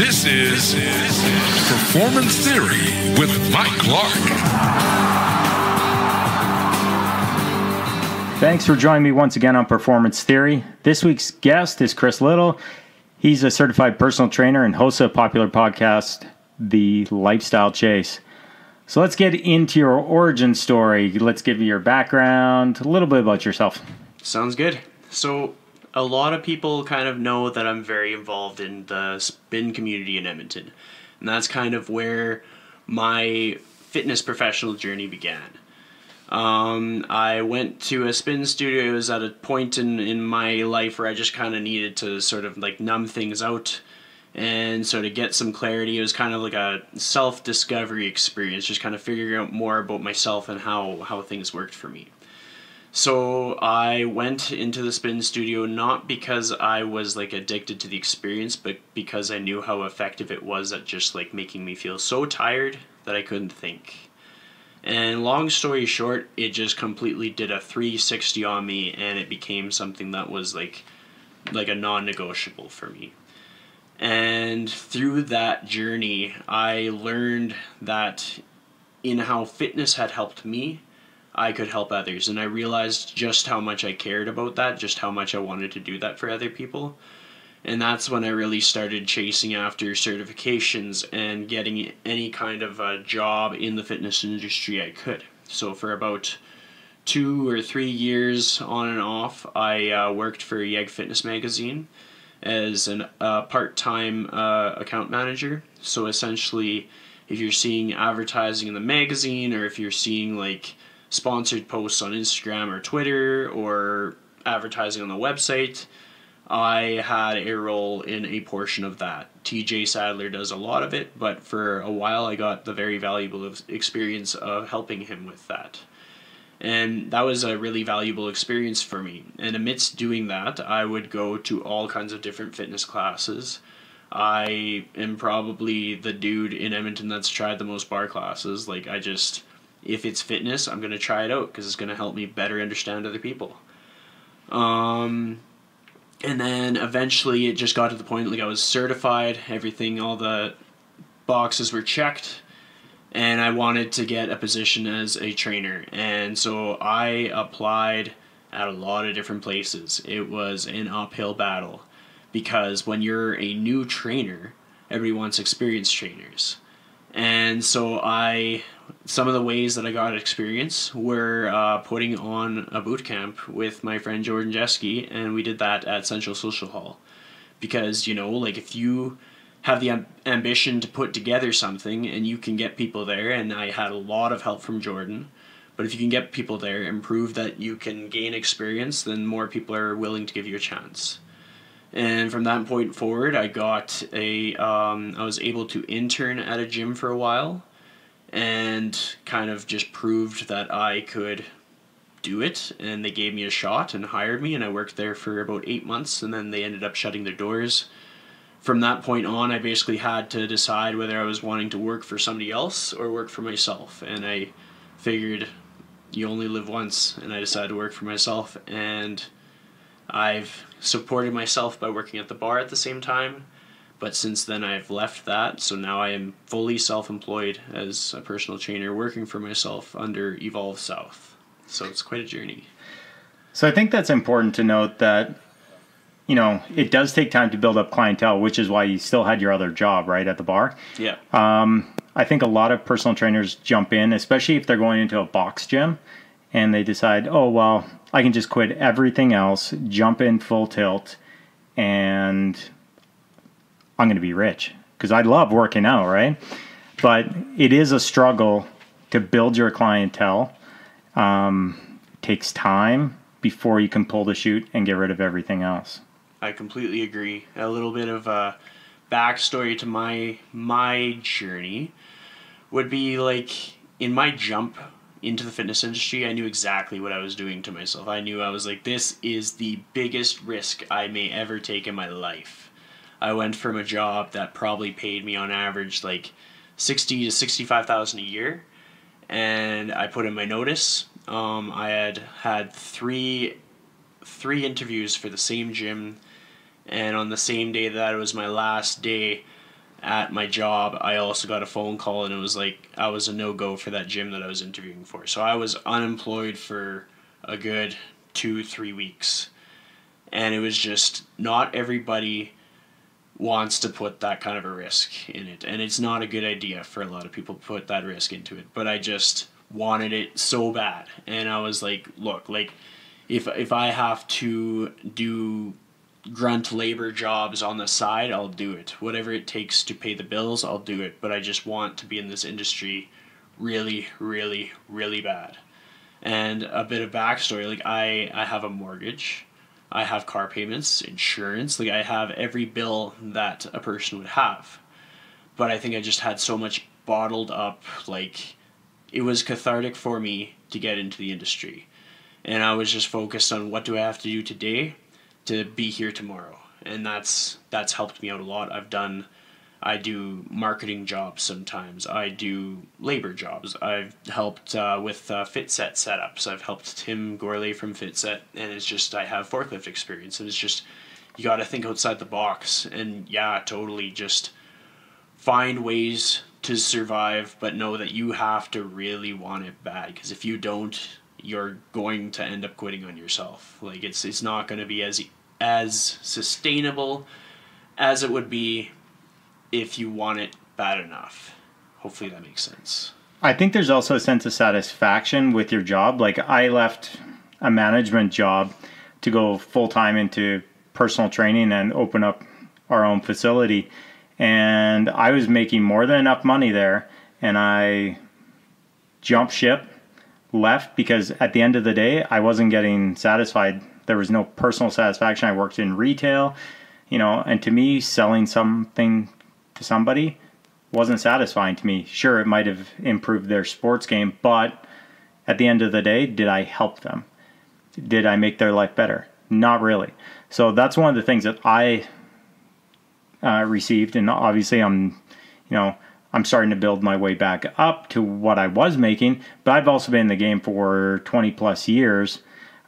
This is Performance Theory with Mike Clark. Thanks for joining me once again on Performance Theory. This week's guest is Chris Liddle. He's a certified personal trainer and host of a popular podcast, The Lifestyle Chase. So let's get into your origin story. Let's give you your background, a little bit about yourself. Sounds good. So a lot of people kind of know that I'm very involved in the spin community in Edmonton. And that's kind of where my fitness professional journey began. I went to a spin studio. It was at a point in my life where I just kind of needed to sort of like numb things out and sort of get some clarity. It was kind of like a self-discovery experience, just kind of figuring out more about myself and how things worked for me. So I went into the spin studio not because I was like addicted to the experience, but because I knew how effective it was at just like making me feel so tired that I couldn't think. And long story short, it just completely did a 360 on me, and it became something that was like a non-negotiable for me. And through that journey, I learned that in how fitness had helped me, I could help others. And I realized just how much I cared about that, just how much I wanted to do that for other people. And that's when I really started chasing after certifications and getting any kind of a job in the fitness industry I could. So for about 2 or 3 years on and off, I worked for YEG Fitness magazine as a part-time account manager. So essentially, if you're seeing advertising in the magazine, or if you're seeing like sponsored posts on Instagram or Twitter, or advertising on the website, I had a role in a portion of that. TJ Sadler does a lot of it, but for a while I got the very valuable experience of helping him with that. And that was a really valuable experience for me. And amidst doing that, I would go to all kinds of different fitness classes. I am probably the dude in Edmonton that's tried the most bar classes. Like, if it's fitness, I'm going to try it out because it's going to help me better understand other people. And then eventually it just got to the point, like, I was certified, everything, all the boxes were checked, and I wanted to get a position as a trainer. And so I applied at a lot of different places. It was an uphill battle because when you're a new trainer, everybody wants experienced trainers. And so some of the ways that I got experience were putting on a boot camp with my friend Jordan Jeske, and we did that at Central Social Hall. Because, like, if you have the ambition to put together something and you can get people there, and I had a lot of help from Jordan, but if you can get people there and prove that you can gain experience, then more people are willing to give you a chance. And from that point forward, I was able to intern at a gym for a while and kind of just proved that I could do it. And they gave me a shot and hired me, and I worked there for about 8 months, and then they ended up shutting their doors. From that point on, I basically had to decide whether I was wanting to work for somebody else or work for myself. And I figured you only live once, and I decided to work for myself. And I've supported myself by working at the bar at the same time, but since then I've left that, so now I am fully self-employed as a personal trainer working for myself under Evolve South. So it's quite a journey. So I think that's important to note that, it does take time to build up clientele, which is why you still had your other job, right, at the bar. Yeah. I think a lot of personal trainers jump in, especially if they're going into a box gym, and they decide, oh, well, I can just quit everything else, jump in full tilt, and I'm going to be rich. Because I love working out, right? But it is a struggle to build your clientele. It takes time before you can pull the chute and get rid of everything else. I completely agree. A little bit of a backstory to my journey would be like, in my jump into the fitness industry, I knew exactly what I was doing to myself. I knew I was like, this is the biggest risk I may ever take in my life. I went from a job that probably paid me on average like $60,000 to $65,000 a year, and I put in my notice. I had three interviews for the same gym, and on the same day that it was my last day at my job, I also got a phone call, and it was like I was a no-go for that gym that I was interviewing for. So I was unemployed for a good 2-3 weeks. And it was just, not everybody wants to put that kind of a risk in it. And it's not a good idea for a lot of people to put that risk into it. But I just wanted it so bad. And I was like, look, like, if I have to do grunt labor jobs on the side, I'll do it. Whatever it takes to pay the bills, I'll do it. But I just want to be in this industry really, really, really bad. And a bit of backstory, like I have a mortgage, I have car payments, insurance, like I have every bill that a person would have. But I think I just had so much bottled up, like it was cathartic for me to get into the industry. And I was just focused on, what do I have to do today to be here tomorrow? And that's helped me out a lot. I do marketing jobs sometimes. I do labor jobs. I've helped with FitSet setups. I've helped Tim Gourlay from FitSet, and it's just, I have forklift experience, and it's just, you got to think outside the box, and yeah, totally just find ways to survive, but know that you have to really want it bad, because if you don't, you're going to end up quitting on yourself. Like it's not going to be as sustainable as it would be if you want it bad enough. Hopefully that makes sense. I think there's also a sense of satisfaction with your job. Like I left a management job to go full-time into personal training and open up our own facility. And I was making more than enough money there. And I jumped ship, left, because at the end of the day, I wasn't getting satisfied. There was no personal satisfaction. I worked in retail, and to me, selling something to somebody wasn't satisfying to me. Sure, it might have improved their sports game, but at the end of the day, did I help them? Did I make their life better? Not really. So that's one of the things that I received, and obviously I'm starting to build my way back up to what I was making, but I've also been in the game for 20 plus years,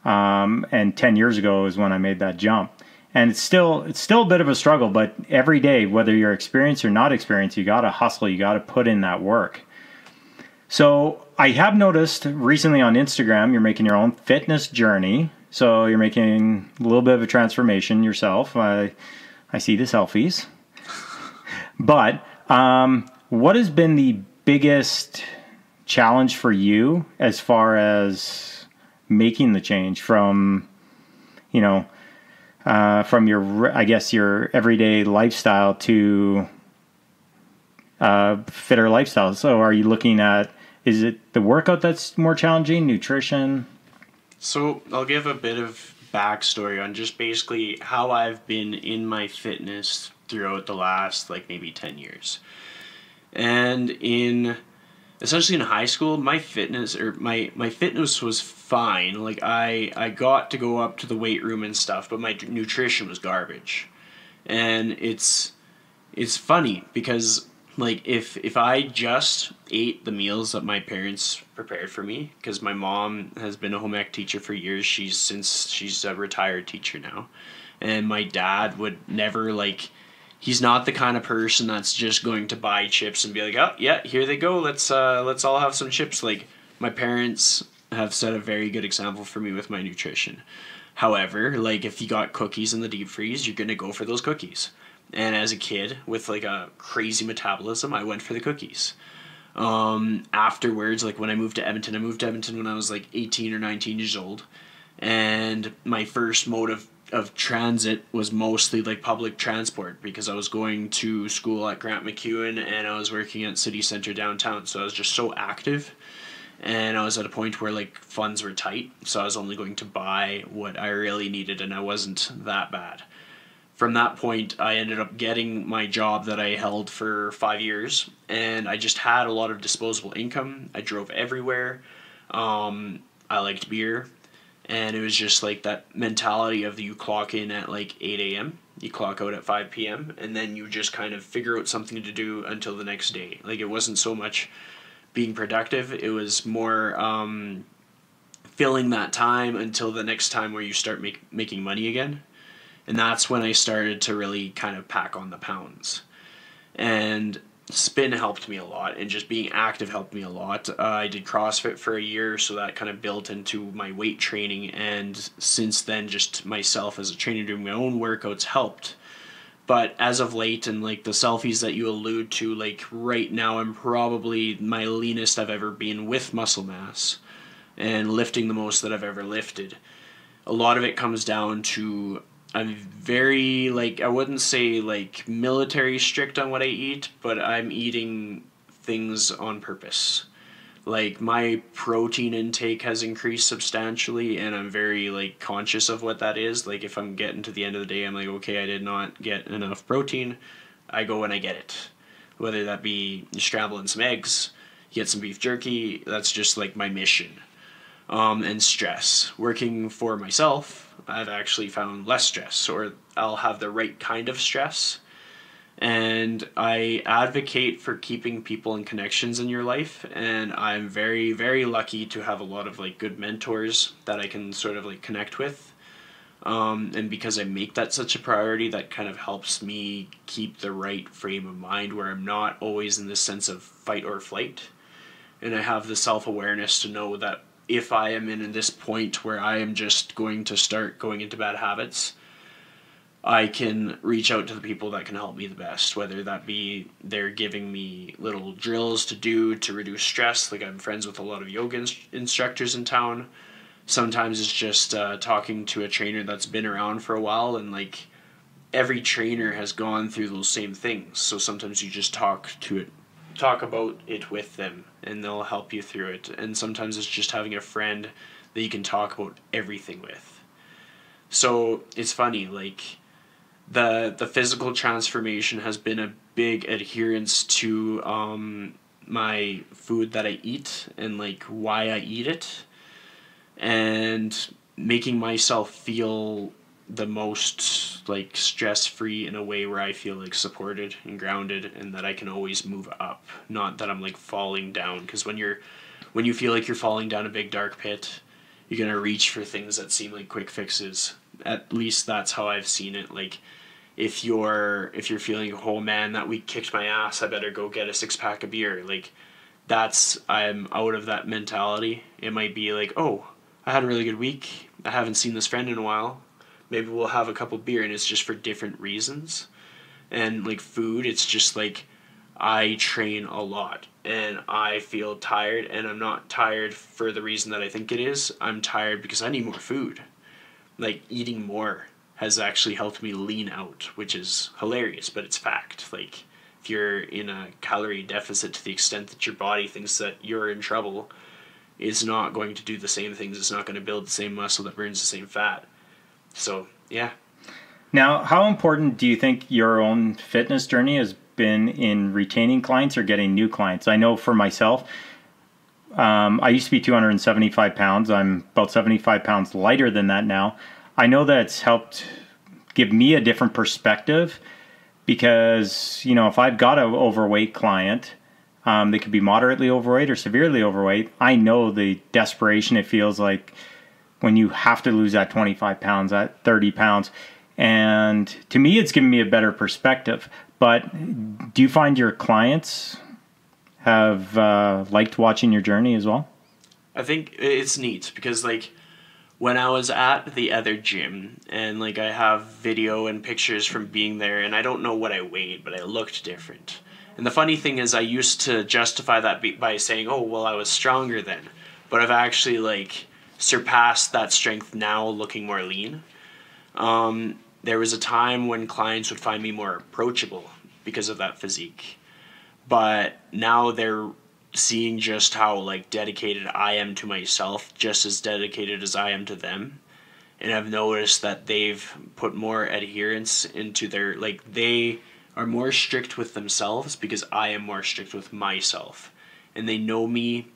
and 10 years ago is when I made that jump. And it's still a bit of a struggle, but every day, whether you're experienced or not experienced, you got to hustle, you got to put in that work. So I have noticed recently on Instagram, you're making your own fitness journey. So you're making a little bit of a transformation yourself. I see the selfies. But what has been the biggest challenge for you as far as making the change from your, I guess, your everyday lifestyle to fitter lifestyle? So are you looking at, is it the workout that's more challenging, nutrition? So I'll give a bit of backstory on just basically how I've been in my fitness throughout the last maybe 10 years. And essentially in high school, my fitness was fine. Like I got to go up to the weight room and stuff, but my nutrition was garbage. And it's funny because if I just ate the meals that my parents prepared for me, because my mom has been a home ec teacher for years, she's a retired teacher now, and my dad would never he's not the kind of person that's just going to buy chips and be like, oh yeah, here they go, let's all have some chips. My parents have set a very good example for me with my nutrition. However, if you got cookies in the deep freeze, you're gonna go for those cookies. And as a kid with a crazy metabolism, I went for the cookies. Afterwards, when I moved to Edmonton when I was 18 or 19 years old, and my first mode of transit was mostly public transport, because I was going to school at Grant MacEwan and I was working at City Centre downtown, so I was just so active, and I was at a point where funds were tight, so I was only going to buy what I really needed, and I wasn't that bad. From that point, I ended up getting my job that I held for 5 years, and I just had a lot of disposable income. I drove everywhere. I liked beer. And it was just that mentality of you clock in at 8 a.m., you clock out at 5 p.m., and then you just kind of figure out something to do until the next day. It wasn't so much being productive, it was more filling that time until the next time where you start making money again. And that's when I started to really kind of pack on the pounds. And spin helped me a lot, and just being active helped me a lot. I did CrossFit for a year, so that kind of built into my weight training, and since then just myself as a trainer doing my own workouts helped. But as of late, and like the selfies that you allude to, like right now I'm probably my leanest I've ever been with muscle mass and lifting the most that I've ever lifted. A lot of it comes down to I'm very, like, I wouldn't say like military strict on what I eat, but I'm eating things on purpose. Like my protein intake has increased substantially, and I'm very like conscious of what that is. Like if I'm getting to the end of the day, I'm like, okay, I did not get enough protein. I go and I get it. Whether that be you scramble in some eggs, get some beef jerky, that's just like my mission. And stress. Working for myself, I've actually found less stress, or I'll have the right kind of stress. And I advocate for keeping people and connections in your life, and I'm very, very lucky to have a lot of like good mentors that I can sort of like connect with. And because I make that such a priority, that kind of helps me keep the right frame of mind where I'm not always in this sense of fight or flight. And I have the self-awareness to know that if I am in this point where I am just going to start going into bad habits, I can reach out to the people that can help me the best, whether that be they're giving me little drills to do to reduce stress. Like I'm friends with a lot of yoga instructors in town. Sometimes it's just talking to a trainer that's been around for a while, and like every trainer has gone through those same things. So sometimes you just talk about it with them, and they'll help you through it. And sometimes it's just having a friend that you can talk about everything with. So it's funny, like the physical transformation has been a big adherence to my food that I eat and like why I eat it, and making myself feel the most like stress-free in a way where I feel like supported and grounded, and that I can always move up, not that I'm like falling down. Because when you feel like you're falling down a big dark pit, you're gonna reach for things that seem like quick fixes. At least that's how I've seen it. Like if you're feeling, oh man, that week kicked my ass, I better go get a 6-pack of beer. Like I'm out of that mentality. It might be like, oh, I had a really good week, I haven't seen this friend in a while, maybe we'll have a couple beer, and it's just for different reasons. And like food, it's just like I train a lot and I feel tired, and I'm not tired for the reason that I think it is. I'm tired because I need more food. Like eating more has actually helped me lean out, which is hilarious, but it's fact. Like if you're in a calorie deficit to the extent that your body thinks that you're in trouble, it's not going to do the same things. It's not going to build the same muscle that burns the same fat. So, yeah. Now, how important do you think your own fitness journey has been in retaining clients or getting new clients? I know for myself, I used to be 275 pounds. I'm about 75 pounds lighter than that now. I know that it's helped give me a different perspective because, you know, if I've got an overweight client, they could be moderately overweight or severely overweight, I know the desperation it feels like when you have to lose that 25 pounds, that 30 pounds. And to me, it's given me a better perspective. But do you find your clients have liked watching your journey as well? I think it's neat because, like, when I was at the other gym, and like I have video and pictures from being there, and I don't know what I weighed, but I looked different. And the funny thing is I used to justify that by saying, oh, well, I was stronger then. But I've actually like surpassed that strength now, looking more lean. There was a time when clients would find me more approachable because of that physique. But now they're seeing just how like dedicated I am to myself, just as dedicated as I am to them. And I've noticed that they've put more adherence into their, like, they are more strict with themselves because I am more strict with myself. And they know me,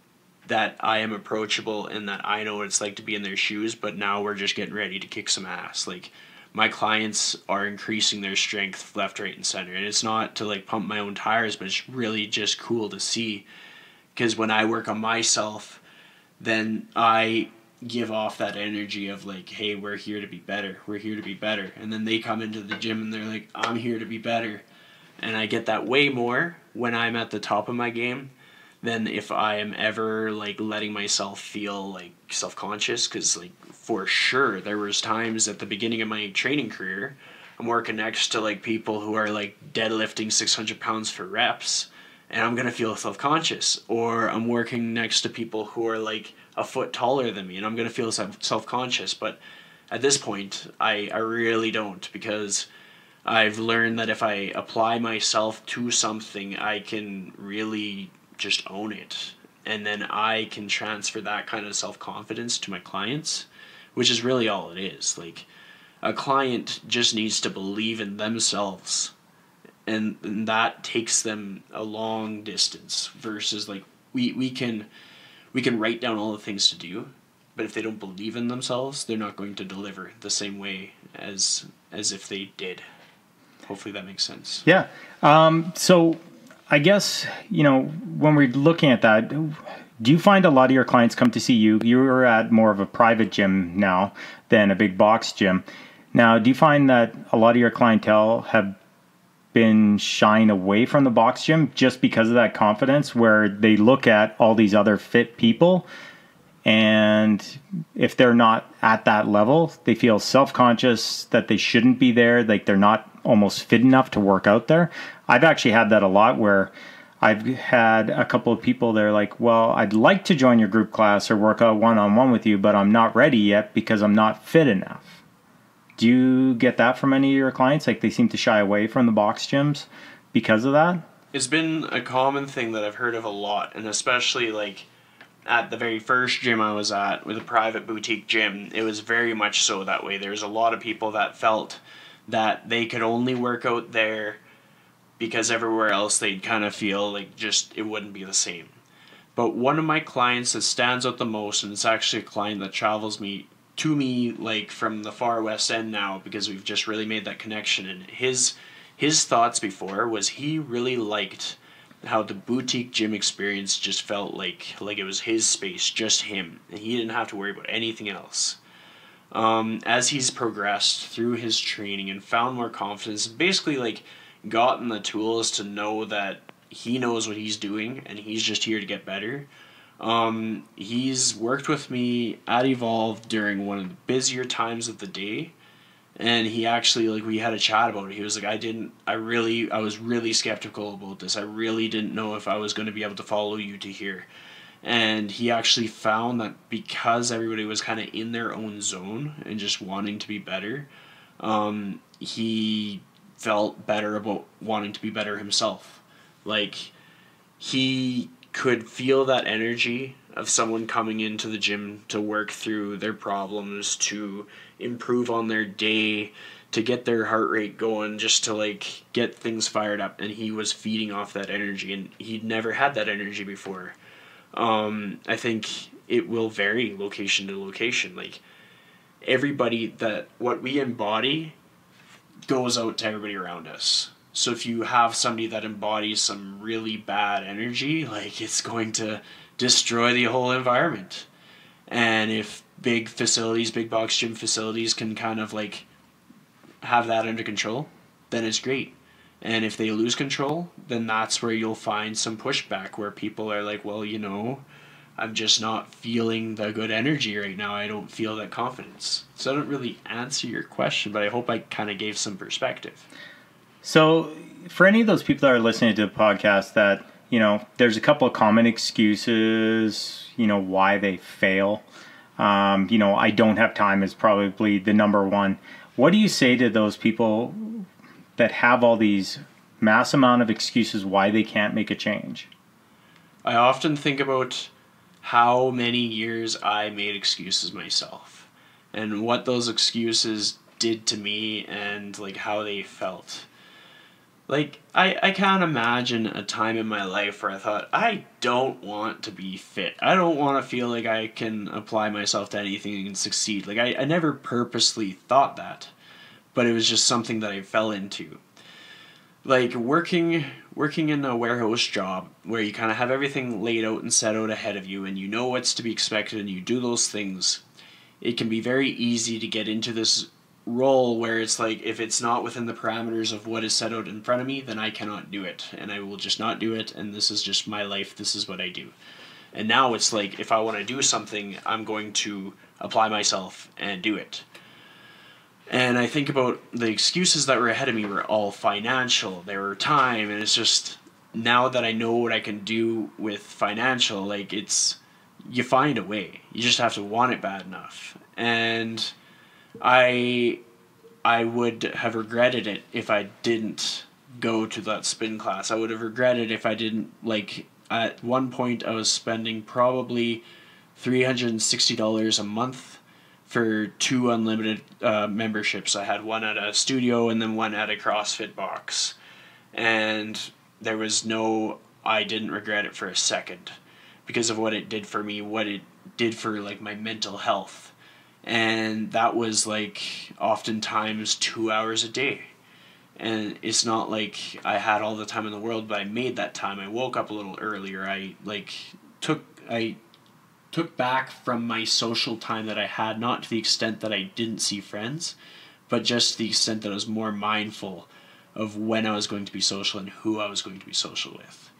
that I am approachable, and that I know what it's like to be in their shoes, but now we're just getting ready to kick some ass. Like, my clients are increasing their strength left, right, and center. And it's not to like pump my own tires, but it's really just cool to see. Because when I work on myself, then I give off that energy of like, hey, we're here to be better. We're here to be better. And then they come into the gym and they're like, I'm here to be better. And I get that way more when I'm at the top of my game than if I am ever like letting myself feel like self-conscious, because like for sure there was times at the beginning of my training career I'm working next to like people who are like deadlifting 600 pounds for reps, and I'm gonna feel self-conscious. Or I'm working next to people who are like a foot taller than me and I'm gonna feel self-conscious. But at this point I really don't, because I've learned that if I apply myself to something, I can really just own it. And then I can transfer that kind of self-confidence to my clients, which is really all it is. Like, a client just needs to believe in themselves, and that takes them a long distance, versus like we can write down all the things to do, but if they don't believe in themselves, they're not going to deliver the same way as if they did. Hopefully that makes sense. Yeah. So I guess, when we're looking at that, do you find a lot of your clients come to see you? You're at more of a private gym now than a big box gym. Now, do you find that a lot of your clientele have been shying away from the box gym just because of that confidence, where they look at all these other fit people, and if they're not at that level, they feel self-conscious that they shouldn't be there, like they're not almost fit enough to work out there? I've actually had that a lot, where I've had a couple of people, they're like, well, I'd like to join your group class or work out one-on-one with you, but I'm not ready yet because I'm not fit enough. Do you get that from any of your clients? Like, they seem to shy away from the box gyms because of that? It's been a common thing that I've heard of a lot, and especially like at the very first gym I was at, with a private boutique gym, it was very much so that way. There's a lot of people that felt that they could only work out there because everywhere else they'd kind of feel like just it wouldn't be the same. But one of my clients that stands out the most, and it's actually a client that travels to me like from the far west end now, because we've just really made that connection, and his thoughts before was he really liked how the boutique gym experience just felt like it was his space, just him, and he didn't have to worry about anything else. As he's progressed through his training and found more confidence, basically like gotten the tools to know that he knows what he's doing and he's just here to get better. He's worked with me at Evolve during one of the busier times of the day, and he actually, like, we had a chat about it. He was like, I was really skeptical about this. I really didn't know if I was going to be able to follow you to here. And he actually found that because everybody was kind of in their own zone and just wanting to be better, he felt better about wanting to be better himself. Like, he could feel that energy of someone coming into the gym to work through their problems, to improve on their day, to get their heart rate going, just to like get things fired up. And he was feeding off that energy, and he'd never had that energy before. I think it will vary location to location. Like, everybody, that what we embody goes out to everybody around us. So if you have somebody that embodies some really bad energy, like, it's going to destroy the whole environment. And if big box gym facilities can kind of like have that under control, then it's great. And if they lose control, then that's where you'll find some pushback, where people are like, well, I'm just not feeling the good energy right now. I don't feel that confidence. So I don't really answer your question, but I hope I kind of gave some perspective. So for any of those people that are listening to the podcast that, there's a couple of common excuses, why they fail. I don't have time is probably the number one. What do you say to those people that have all these mass amount of excuses why they can't make a change? I often think about how many years I made excuses myself, and what those excuses did to me, and like how they felt. Like, I can't imagine a time in my life where I thought, I don't want to be fit. I don't want to feel like I can apply myself to anything and succeed. Like, I never purposely thought that, but it was just something that I fell into. Like, working in a warehouse job where you kind of have everything laid out and set out ahead of you, and you know what's to be expected, and you do those things, it can be very easy to get into this role where it's like, if it's not within the parameters of what is set out in front of me, then I cannot do it, and I will just not do it, and this is just my life, this is what I do. And now it's like, if I want to do something, I'm going to apply myself and do it. And I think about the excuses that were ahead of me were all financial, they were time, and it's just, now that I know what I can do with financial, like, it's, you find a way, you just have to want it bad enough. And I would have regretted it if I didn't go to that spin class. I would have regretted if I didn't, like, at one point I was spending probably $360 a month for 2 unlimited memberships. I had one at a studio and then one at a CrossFit box. And there was no, I didn't regret it for a second because of what it did for me, what it did for, like, my mental health. And that was, like, oftentimes 2 hours a day. And it's not like I had all the time in the world, but I made that time. I woke up a little earlier. I took back from my social time that I had, not to the extent that I didn't see friends, but just the extent that I was more mindful of when I was going to be social and who I was going to be social with.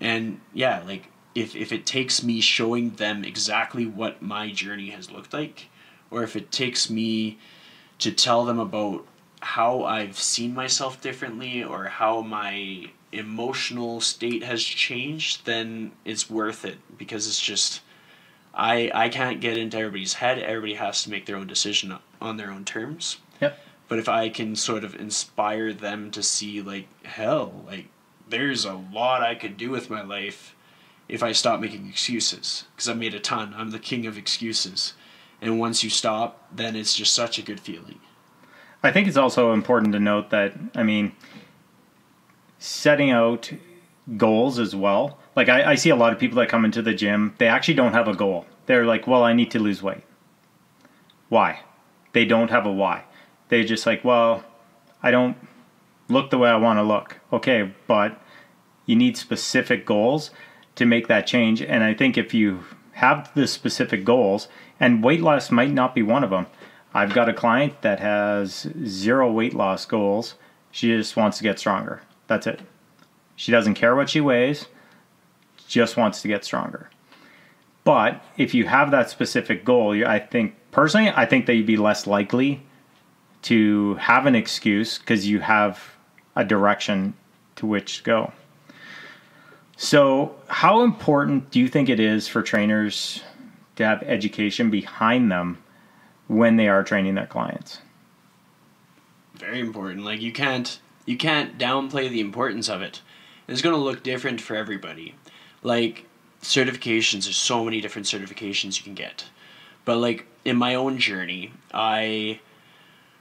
And yeah, like, if it takes me showing them exactly what my journey has looked like, or if it takes me to tell them about how I've seen myself differently or how my emotional state has changed, then it's worth it, because it's just, I can't get into everybody's head. Everybody has to make their own decision on their own terms. Yep. But if I can sort of inspire them to see, like, hell, like, there's a lot I could do with my life if I stop making excuses. Because I've made a ton. I'm the king of excuses. And once you stop, then it's just such a good feeling. I think it's also important to note that, I mean, setting out goals as well. Like, I see a lot of people that come into the gym, they actually don't have a goal. They're like, well, I need to lose weight. Why? They don't have a why. They're just like, well, I don't look the way I want to look. Okay, but you need specific goals to make that change. And I think if you have the specific goals, and weight loss might not be one of them. I've got a client that has 0 weight loss goals. She just wants to get stronger. That's it. She doesn't care what she weighs, just wants to get stronger. But if you have that specific goal, I think that you'd be less likely to have an excuse because you have a direction to which to go. So how important do you think it is for trainers to have education behind them when they are training their clients? Very important. Like, you can't downplay the importance of it. It's going to look different for everybody. Like, certifications, there's so many different certifications you can get. But, like, in my own journey,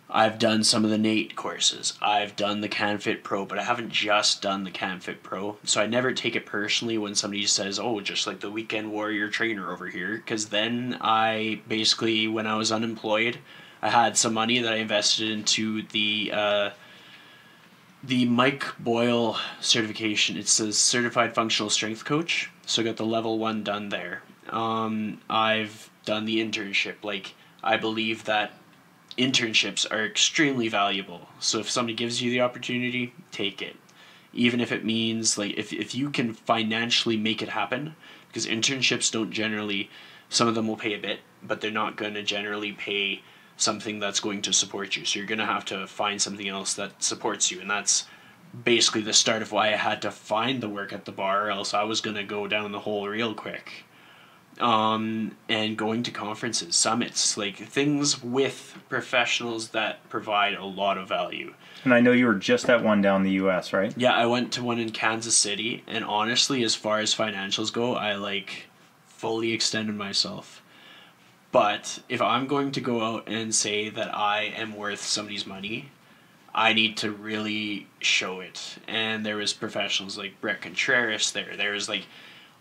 I've done some of the NATE courses. I've done the CanFit Pro, but I haven't just done the CanFit Pro. So I never take it personally when somebody says, oh, just like the weekend warrior trainer over here. Because then I basically, when I was unemployed, I had some money that I invested into the Mike Boyle certification. It's a certified functional strength coach. So I got the level 1 done there. I've done the internship. Like, I believe that internships are extremely valuable. So if somebody gives you the opportunity, take it. Even if it means, like, if you can financially make it happen, because internships don't generally, some of them will pay a bit, but they're not going to generally pay something that's going to support you. So you're going to have to find something else that supports you. And that's basically the start of why I had to find the work at the bar, or else I was going to go down the hole real quick. And going to conferences, summits, like things with professionals that provide a lot of value. And I know you were just at one down the US, right? Yeah, I went to one in Kansas City, and honestly, as far as financials go, I like fully extended myself. But if I'm going to go out and say that I am worth somebody's money, I need to really show it. And there was professionals like Brett Contreras there. There was like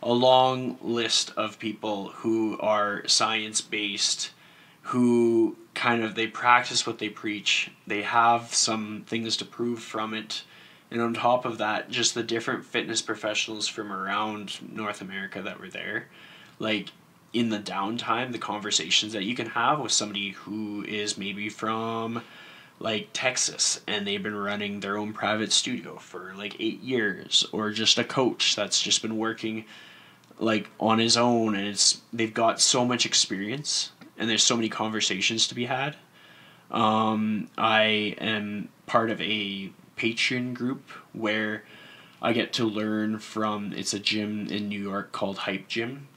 a long list of people who are science-based, who kind of, they practice what they preach. They have some things to prove from it. And on top of that, just the different fitness professionals from around North America that were there. Like, in the downtime, the conversations that you can have with somebody who is maybe from like Texas and they've been running their own private studio for like 8 years, or just a coach that's just been working like on his own, and they've got so much experience and there's so many conversations to be had. I am part of a Patreon group where I get to learn from, it's a gym in New York called Hype Gym,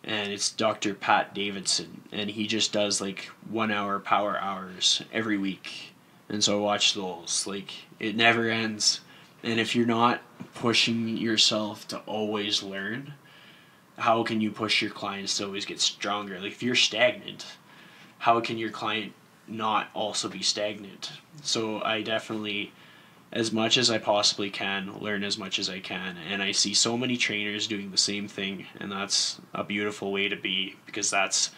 and it's Dr. Pat Davidson, and he just does like 1 hour power hours every week. And so I watch those. Like, it never ends. And if you're not pushing yourself to always learn, how can you push your clients to always get stronger? Like, if you're stagnant, how can your client not also be stagnant? So I definitely, as much as I possibly can, learn as much as I can. And I see so many trainers doing the same thing, and that's a beautiful way to be, because that's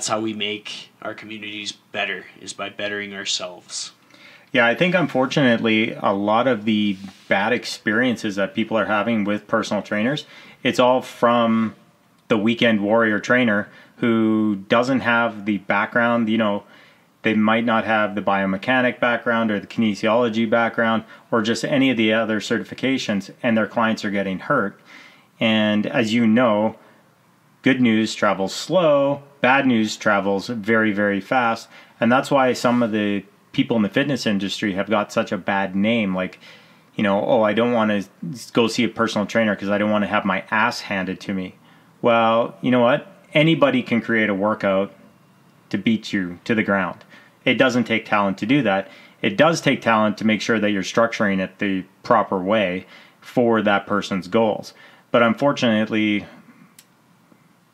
how we make our communities better, is by bettering ourselves. Yeah, I think unfortunately a lot of the bad experiences that people are having with personal trainers, it's all from the weekend warrior trainer who doesn't have the background. You know, they might not have the biomechanic background or the kinesiology background or just any of the other certifications, and their clients are getting hurt. And as you know, good news travels slow, bad news travels very, very fast. And that's why some of the people in the fitness industry have got such a bad name. Like, you know, oh, I don't want to go see a personal trainer because I don't want to have my ass handed to me. Well, you know what? Anybody can create a workout to beat you to the ground. It doesn't take talent to do that. It does take talent to make sure that you're structuring it the proper way for that person's goals. But unfortunately,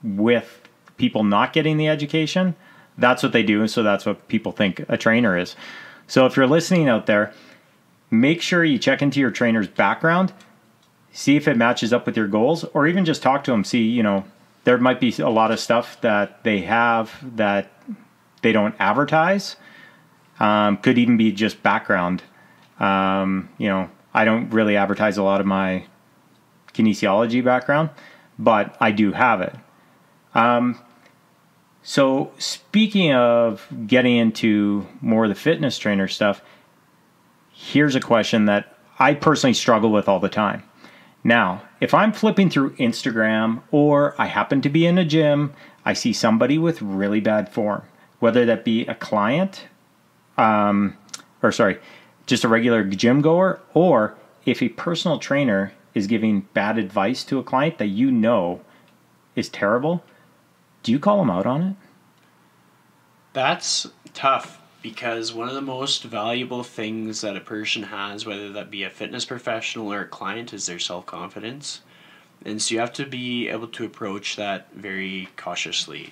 with people not getting the education, that's what they do. So that's what people think a trainer is. So if you're listening out there, make sure you check into your trainer's background, see if it matches up with your goals, or even just talk to them. See, you know, there might be a lot of stuff that they have that they don't advertise. Could even be just background. You know, I don't really advertise a lot of my kinesiology background, but I do have it. So speaking of getting into more of the fitness trainer stuff, here's a question that I personally struggle with all the time. Now, if I'm flipping through Instagram or I happen to be in a gym, I see somebody with really bad form, whether that be a client, just a regular gym goer, or if a personal trainer is giving bad advice to a client that you know is terrible, do you call them out on it? That's tough, because one of the most valuable things that a person has, whether that be a fitness professional or a client, is their self-confidence. And so you have to be able to approach that very cautiously,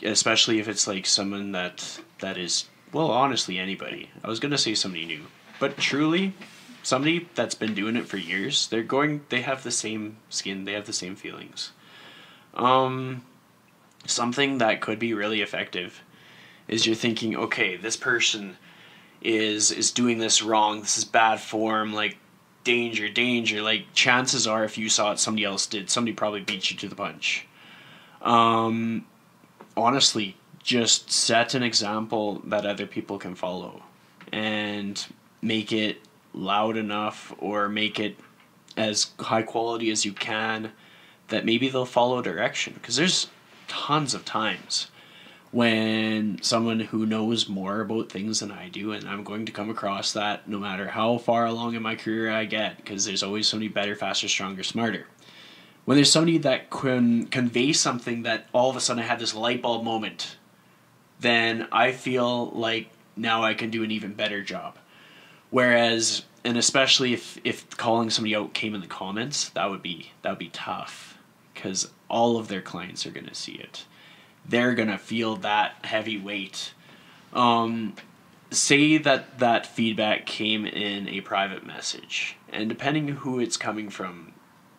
especially if it's like someone that is, well, honestly, anybody. I was going to say somebody new, but truly somebody that's been doing it for years. They have the same skin, they have the same feelings. Something that could be really effective is you're thinking, okay, this person is doing this wrong, this is bad form, like danger, like chances are if you saw it somebody else did, somebody probably beat you to the punch. Honestly, just set an example that other people can follow, and make it loud enough or make it as high quality as you can that maybe they'll follow direction. Because there's tons of times when someone who knows more about things than I do, and I'm going to come across that no matter how far along in my career I get, because there's always somebody better, faster, stronger, smarter. When there's somebody that can convey something that all of a sudden I had this light bulb moment, then I feel like now I can do an even better job. Whereas, and especially if calling somebody out came in the comments, that would be tough, because all of their clients are going to see it. They're going to feel that heavy weight. Say that feedback came in a private message, and depending who it's coming from,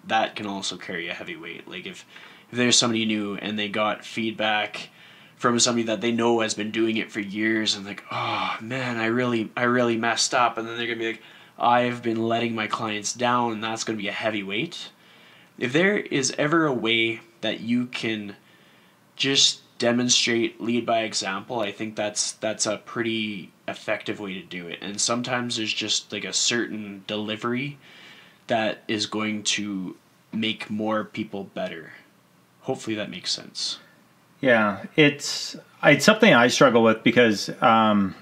that can also carry a heavy weight. Like if there's somebody new and they got feedback from somebody that they know has been doing it for years, and like, oh man, I really messed up, and then they're going to be like, I've been letting my clients down, and that's going to be a heavy weight. If there is ever a way that you can just demonstrate, lead by example. I think that's a pretty effective way to do it. And sometimes there's just like a certain delivery that is going to make more people better. Hopefully that makes sense. Yeah, it's something I struggle with because I'm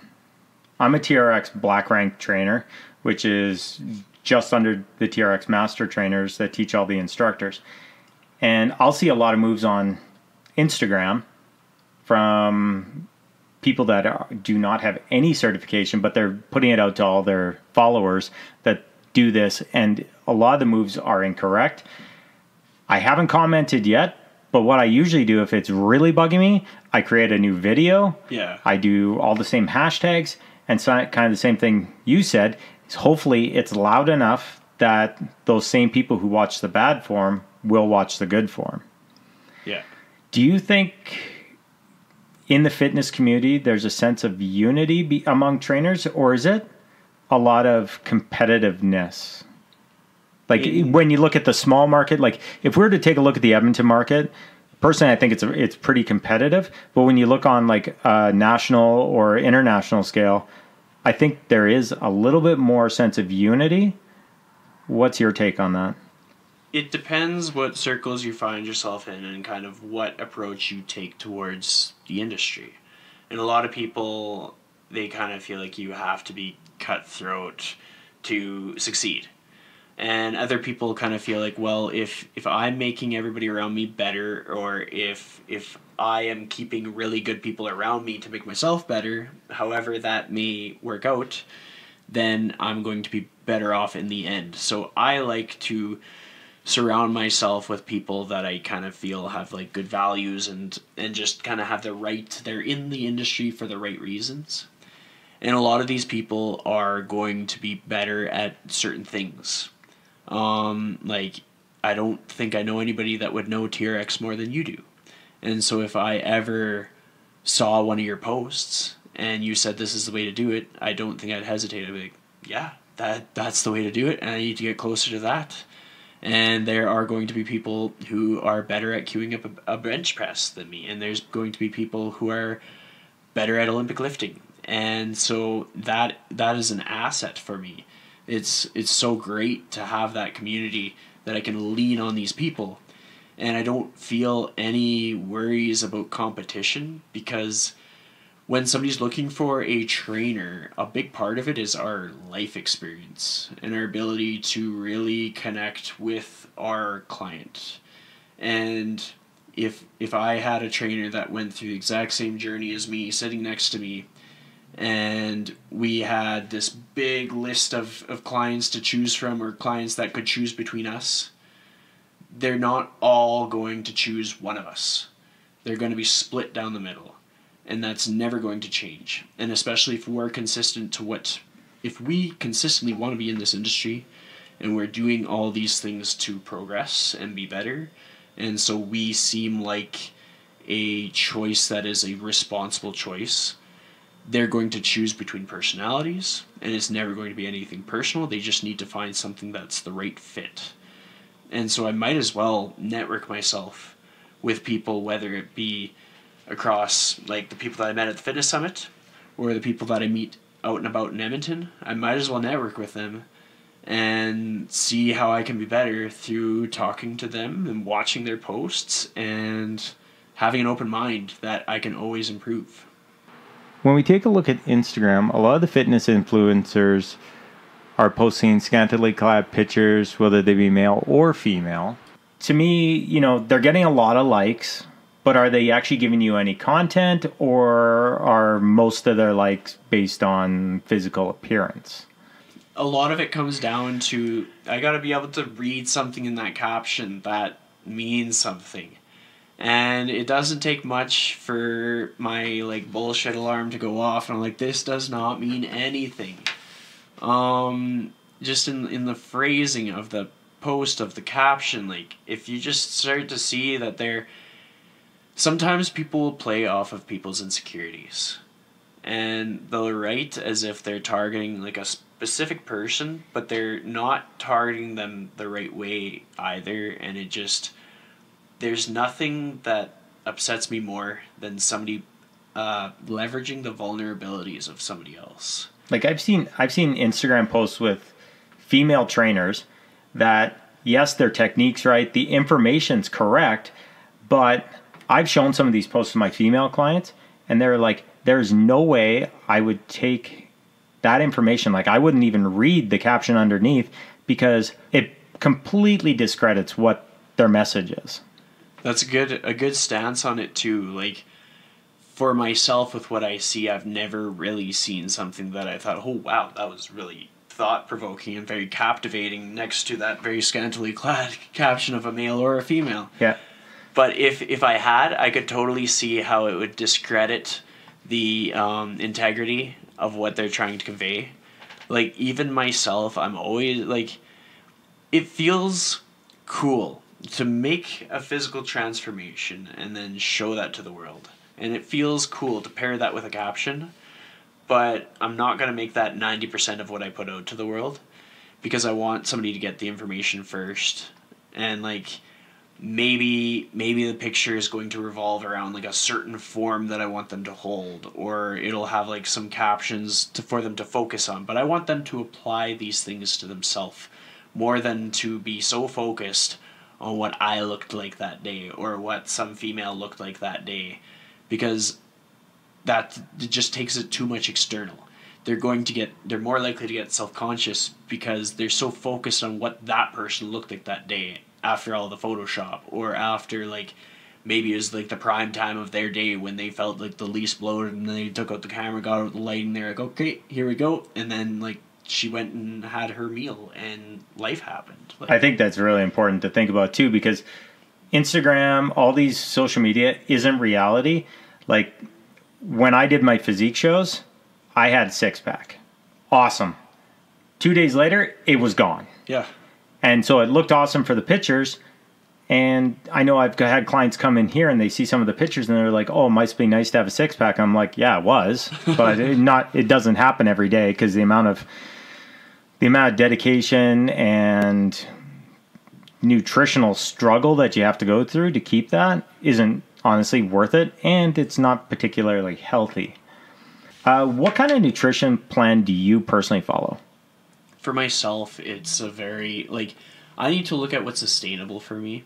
a TRX black rank trainer, which is just under the TRX master trainers that teach all the instructors. And I'll see a lot of moves on Instagram from people that do not have any certification, but they're putting it out to all their followers that do this, and a lot of the moves are incorrect. I haven't commented yet, but what I usually do if it's really bugging me, I create a new video. Yeah. I do all the same hashtags, and so kind of the same thing you said, is hopefully it's loud enough that those same people who watch the bad form will watch the good form. Yeah. Do you think in the fitness community there's a sense of unity among trainers, or is it a lot of competitiveness? Like when you look at the small market, like if we were to take a look at the Edmonton market, personally I think it's pretty competitive. But when you look on like a national or international scale, I think there is a little bit more sense of unity. What's your take on that? It depends what circles you find yourself in and kind of what approach you take towards the industry. And a lot of people, they kind of feel like you have to be cutthroat to succeed. And other people kind of feel like, well, if I'm making everybody around me better, or if I am keeping really good people around me to make myself better, however that may work out, then I'm going to be better off in the end. So I like to surround myself with people that I kind of feel have like good values and just kind of have they're in the industry for the right reasons. And a lot of these people are going to be better at certain things. Like, I don't think I know anybody that would know TRX more than you do. And so if I ever saw one of your posts and you said this is the way to do it, I don't think I'd hesitate. I'd be like, yeah, that's the way to do it, and I need to get closer to that. And there are going to be people who are better at queuing up a bench press than me, and there's going to be people who are better at Olympic lifting. And so that is an asset for me. It's so great to have that community that I can lean on these people, and I don't feel any worries about competition, because when somebody's looking for a trainer, a big part of it is our life experience and our ability to really connect with our client. And if I had a trainer that went through the exact same journey as me, sitting next to me, and we had this big list of clients to choose from, or clients that could choose between us, they're not all going to choose one of us. They're going to be split down the middle. And that's never going to change. And especially if we're consistent to if we consistently want to be in this industry and we're doing all these things to progress and be better, and so we seem like a choice that is a responsible choice, they're going to choose between personalities, and it's never going to be anything personal. They just need to find something that's the right fit. And so I might as well network myself with people, whether it be across like the people that I met at the fitness summit or the people that I meet out and about in Edmonton. I might as well network with them and see how I can be better through talking to them and watching their posts and having an open mind that I can always improve. When we take a look at Instagram, a lot of the fitness influencers are posting scantily clad pictures, whether they be male or female. To me, they're getting a lot of likes, but are they actually giving you any content, or are most of their likes based on physical appearance? A lot of it comes down to, I got to be able to read something in that caption that means something. And it doesn't take much for my like bullshit alarm to go off, and I'm like, this does not mean anything. Just in the phrasing of the post, of the caption, like if you just start to see that sometimes people will play off of people's insecurities, and they'll write as if they're targeting like a specific person, but they're not targeting them the right way either. And there's nothing that upsets me more than somebody leveraging the vulnerabilities of somebody else. Like I've seen Instagram posts with female trainers that, yes, their technique's right, the information's correct, but I've shown some of these posts to my female clients, and they're like, there's no way I would take that information. Like, I wouldn't even read the caption underneath because it completely discredits what their message is. That's a good stance on it too. Like, for myself, with what I see, I've never really seen something that I thought, oh wow, that was really thought-provoking and very captivating next to that very scantily clad caption of a male or a female. Yeah. But if I had, I could totally see how it would discredit the integrity of what they're trying to convey. Like, even myself, I'm always, like, it feels cool to make a physical transformation and then show that to the world. And it feels cool to pair that with a caption, but I'm not going to make that 90% of what I put out to the world, because I want somebody to get the information first. And, like, maybe the picture is going to revolve around like a certain form that I want them to hold, or it'll have like some captions for them to focus on, but I want them to apply these things to themselves more than to be so focused on what I looked like that day or what some female looked like that day, because that just takes it too much external. They're more likely to get self-conscious because they're so focused on what that person looked like that day after all the Photoshop, or after like maybe it was like the prime time of their day when they felt like the least bloated, and they took out the camera, got out the lighting, they're like, okay, here we go, and then like she went and had her meal and life happened. Like, I think that's really important to think about too, because Instagram, all these social media isn't reality. Like, when I did my physique shows, I had six-pack. Awesome. 2 days later, it was gone. Yeah. And so it looked awesome for the pictures. And I know I've had clients come in here and they see some of the pictures and they're like, oh, it must be nice to have a six-pack. I'm like, yeah, it was. But it doesn't happen every day, because the amount of dedication and nutritional struggle that you have to go through to keep that isn't honestly worth it. And it's not particularly healthy. What kind of nutrition plan do you personally follow? For myself, it's a very, like, I need to look at what's sustainable for me.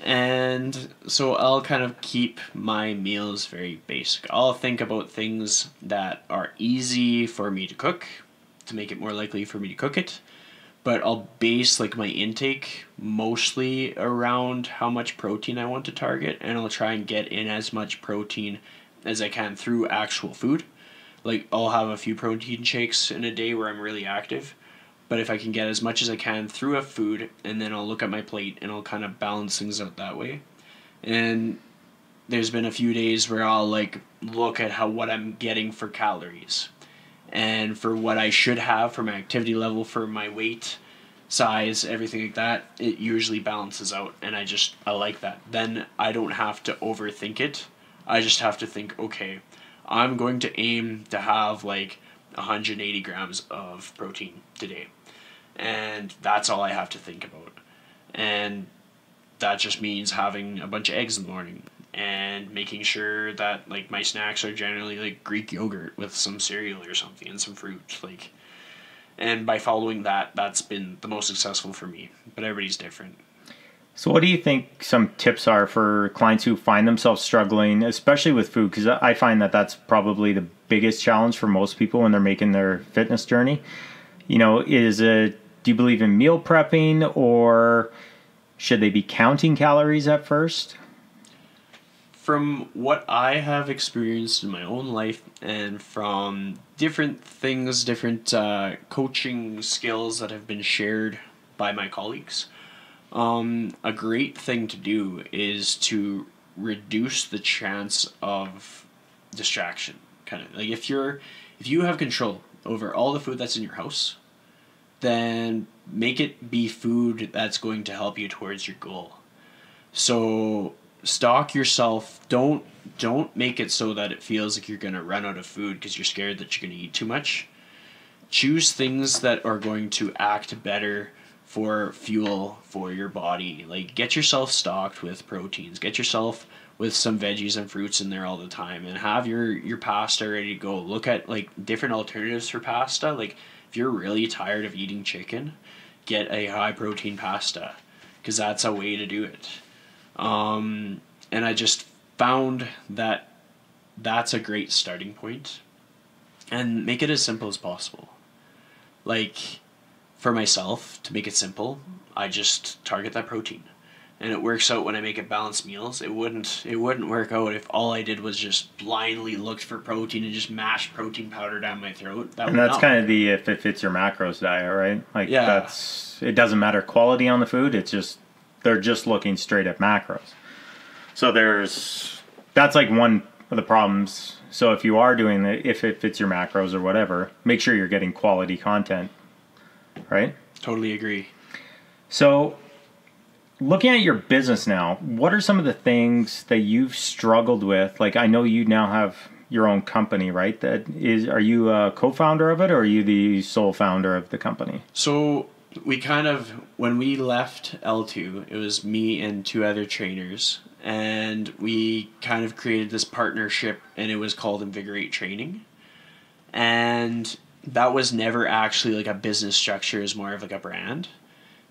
And so I'll kind of keep my meals very basic. I'll think about things that are easy for me to cook, to make it more likely for me to cook it. But I'll base like my intake mostly around how much protein I want to target, and I'll try and get in as much protein as I can through actual food. Like, I'll have a few protein shakes in a day where I'm really active, but if I can get as much as I can through a food, and then I'll look at my plate and I'll kind of balance things out that way. And there's been a few days where I'll like look at what I'm getting for calories and for what I should have for my activity level, for my weight, size, everything like that. It usually balances out, and I like that. Then I don't have to overthink it. I just have to think, okay, I'm going to aim to have like 180 grams of protein today. And that's all I have to think about. And that just means having a bunch of eggs in the morning and making sure that like my snacks are generally like Greek yogurt with some cereal or something and some fruit. Like, and by following that, that's been the most successful for me. But everybody's different. So what do you think some tips are for clients who find themselves struggling, especially with food? Because I find that that's probably the biggest challenge for most people when they're making their fitness journey. You know, do you believe in meal prepping, or should they be counting calories at first? From what I have experienced in my own life, and from different things, different coaching skills that have been shared by my colleagues, a great thing to do is to reduce the chance of distraction. Kind of like, if you have control over all the food that's in your house, then make it be food that's going to help you towards your goal. So stock yourself. Don't make it so that it feels like you're going to run out of food because you're scared that you're going to eat too much. Choose things that are going to act better for fuel for your body. Like, get yourself stocked with proteins. Get yourself with some veggies and fruits in there all the time, and have your pasta ready to go. Look at like different alternatives for pasta. Like if you're really tired of eating chicken, get a high protein pasta, because that's a way to do it. And I just found that that's a great starting point, and make it as simple as possible. Like for myself, to make it simple, I just target that protein. And it works out when I make it balanced meals. It wouldn't work out if all I did was just blindly looked for protein and just mashed protein powder down my throat. And that's kind of the if it fits your macros diet, right? Like it doesn't matter quality on the food. It's just they're just looking straight at macros. So that's like one of the problems. So if you are doing if it fits your macros or whatever, make sure you're getting quality content, right? Totally agree. So looking at your business now, what are some of the things that you've struggled with? Like I know you now have your own company, right? Are you a co-founder of it, or are you the sole founder of the company? So when we left L2, it was me and two other trainers, and we kind of created this partnership, and it was called Invigorate Training. And that was never actually like a business structure, it was more of like a brand.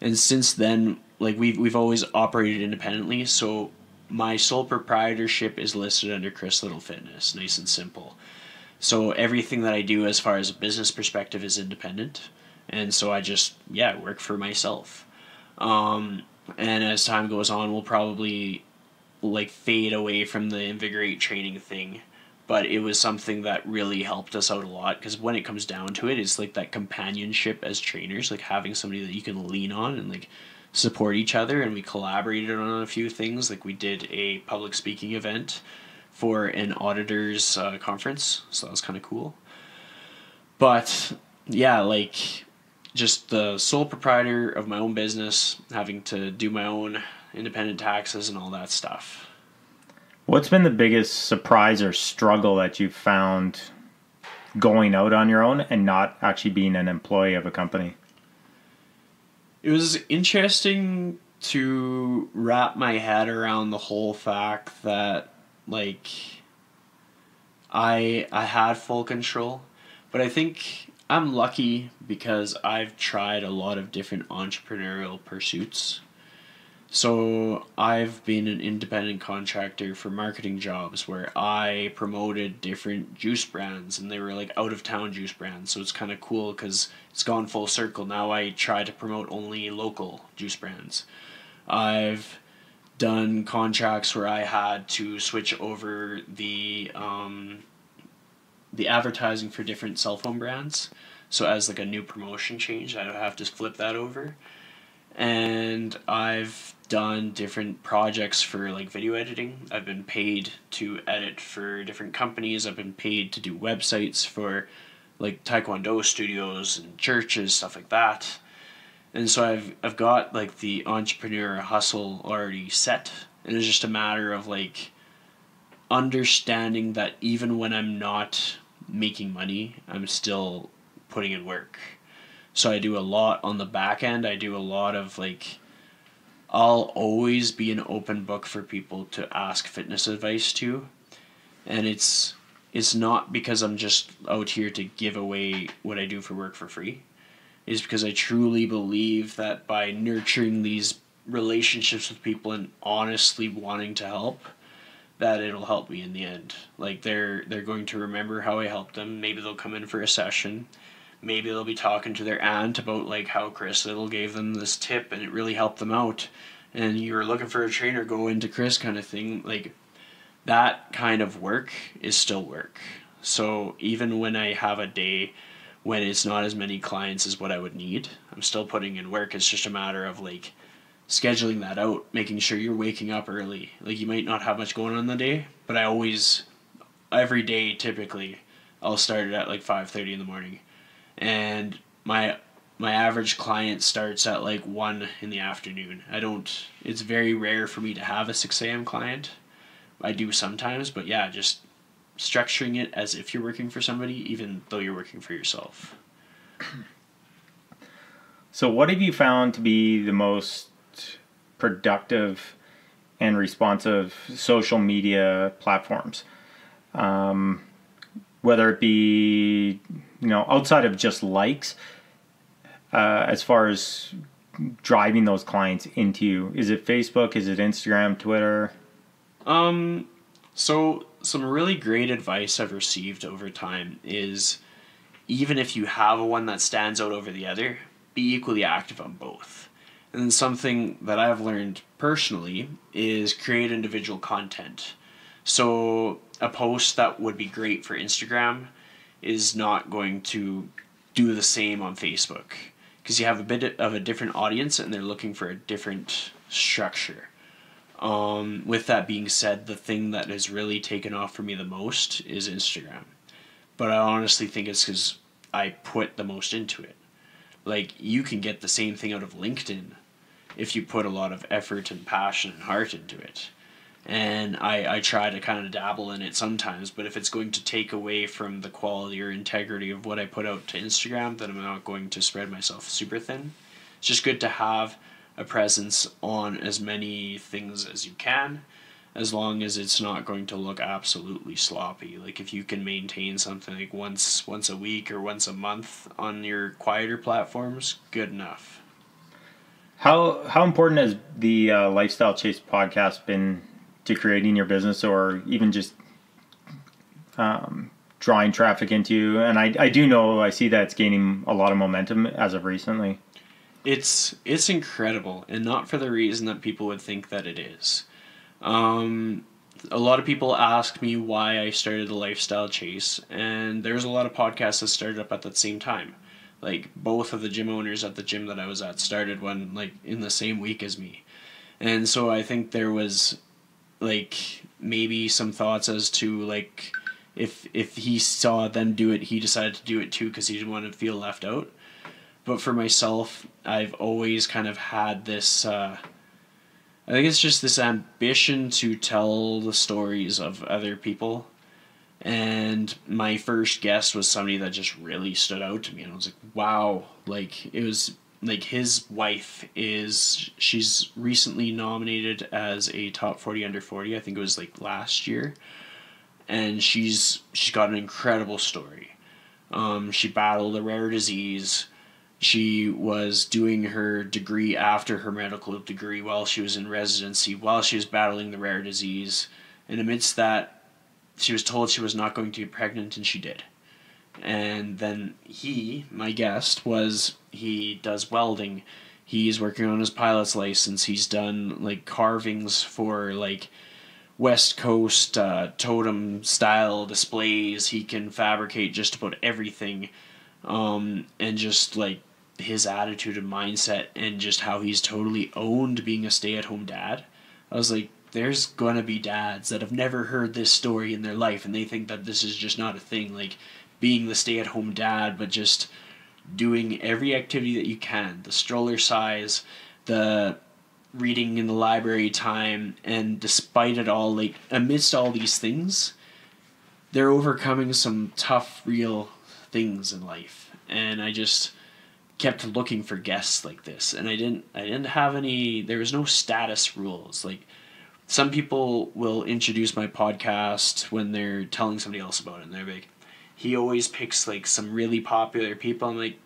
And since then, like we've always operated independently. So my sole proprietorship is listed under Chris Liddle Fitness, nice and simple. So everything that I do as far as a business perspective is independent. And so I just, work for myself. And as time goes on, we'll probably like fade away from the Invigorate Training thing. But it was something that really helped us out a lot, because when it comes down to it, it's like that companionship as trainers, like having somebody that you can lean on and like support each other. And we collaborated on a few things. Like we did a public speaking event for an auditors conference, so that was kind of cool. But yeah, like just the sole proprietor of my own business, having to do my own independent taxes and all that stuff. What's been the biggest surprise or struggle that you've found going out on your own and not actually being an employee of a company? It was interesting to wrap my head around the whole fact that like I had full control, but I think I'm lucky because I've tried a lot of different entrepreneurial pursuits. So I've been an independent contractor for marketing jobs where I promoted different juice brands, and they were like out of town juice brands. So it's kind of cool because it's gone full circle. Now I try to promote only local juice brands. I've done contracts where I had to switch over the advertising for different cell phone brands. So as like a new promotion change, I have to flip that over. And I've done different projects for like video editing. I've been paid to edit for different companies. I've been paid to do websites for like Taekwondo studios and churches, stuff like that. And so I've got like the entrepreneur hustle already set. And it's just a matter of like understanding that even when I'm not making money, I'm still putting in work. So I do a lot on the back end. I do a lot of like, I'll always be an open book for people to ask fitness advice to. And it's not because I'm just out here to give away what I do for work for free. It's because I truly believe that by nurturing these relationships with people and honestly wanting to help, that it'll help me in the end. Like they're going to remember how I helped them. Maybe they'll come in for a session. Maybe they'll be talking to their aunt about like how Chris Liddle gave them this tip and it really helped them out. And you were looking for a trainer, go into Chris kind of thing. Like that kind of work is still work. So even when I have a day when it's not as many clients as what I would need, I'm still putting in work. It's just a matter of like scheduling that out, making sure you're waking up early. Like you might not have much going on the day, but I always, every day typically, I'll start it at like 5:30 in the morning. And my average client starts at like 1 in the afternoon. It's very rare for me to have a 6 a.m. client. I do sometimes, but yeah, just structuring it as if you're working for somebody, even though you're working for yourself. So what have you found to be the most productive and responsive social media platforms. Whether it be, outside of just likes, as far as driving those clients into you? Is it Facebook? Is it Instagram, Twitter? So some really great advice I've received over time is, even if you have one that stands out over the other, be equally active on both. And then something that I've learned personally is create individual content. So a post that would be great for Instagram is not going to do the same on Facebook, because you have a bit of a different audience and they're looking for a different structure. With that being said, the thing that has really taken off for me the most is Instagram. But I honestly think it's because I put the most into it. Like, you can get the same thing out of LinkedIn if you put a lot of effort and passion and heart into it. And I try to kind of dabble in it sometimes, but if it's going to take away from the quality or integrity of what I put out to Instagram, then I'm not going to spread myself super thin. It's just good to have a presence on as many things as you can, as long as it's not going to look absolutely sloppy. Like, if you can maintain something like once a week or once a month on your quieter platforms, good enough. How important has the Lifestyle Chase podcast been to creating your business, or even just drawing traffic into you? And I do know, I see that it's gaining a lot of momentum as of recently. It's incredible, and not for the reason that people would think that it is. A lot of people ask me why I started the Lifestyle Chase, and there's a lot of podcasts that started up at the same time. Like, both of the gym owners at the gym that I was at started one, like, in the same week as me. And so I think there was, like, maybe some thoughts as to, like, if he saw them do it, he decided to do it too because he didn't want to feel left out. But for myself, I've always kind of had this, I think it's just this ambition to tell the stories of other people. And my first guest was somebody that just really stood out to me. And I was like, wow. Like, it was, like, his wife she's recently nominated as a top 40 under 40. I think it was, like, last year. And she's got an incredible story. She battled a rare disease. She was doing her degree after her medical degree while she was in residency, while she was battling the rare disease. And amidst that, she was told she was not going to get pregnant, and she did. And then my guest, he does welding. He's working on his pilot's license. He's done, like, carvings for, like, West Coast totem style displays. He can fabricate just about everything. And just, like, his attitude and mindset and just how he's totally owned being a stay-at-home dad. I was like, there's gonna be dads that have never heard this story in their life, and they think that this is just not a thing, like being the stay-at-home dad, but just doing every activity that you can, the stroller size, the reading in the library time, and despite it all, like, amidst all these things, they're overcoming some tough, real things in life. And I just kept looking for guests like this, and I didn't have any, there was no status rules. Like, some people will introduce my podcast when they're telling somebody else about it, and they're like, he always picks, like, some really popular people. I'm like,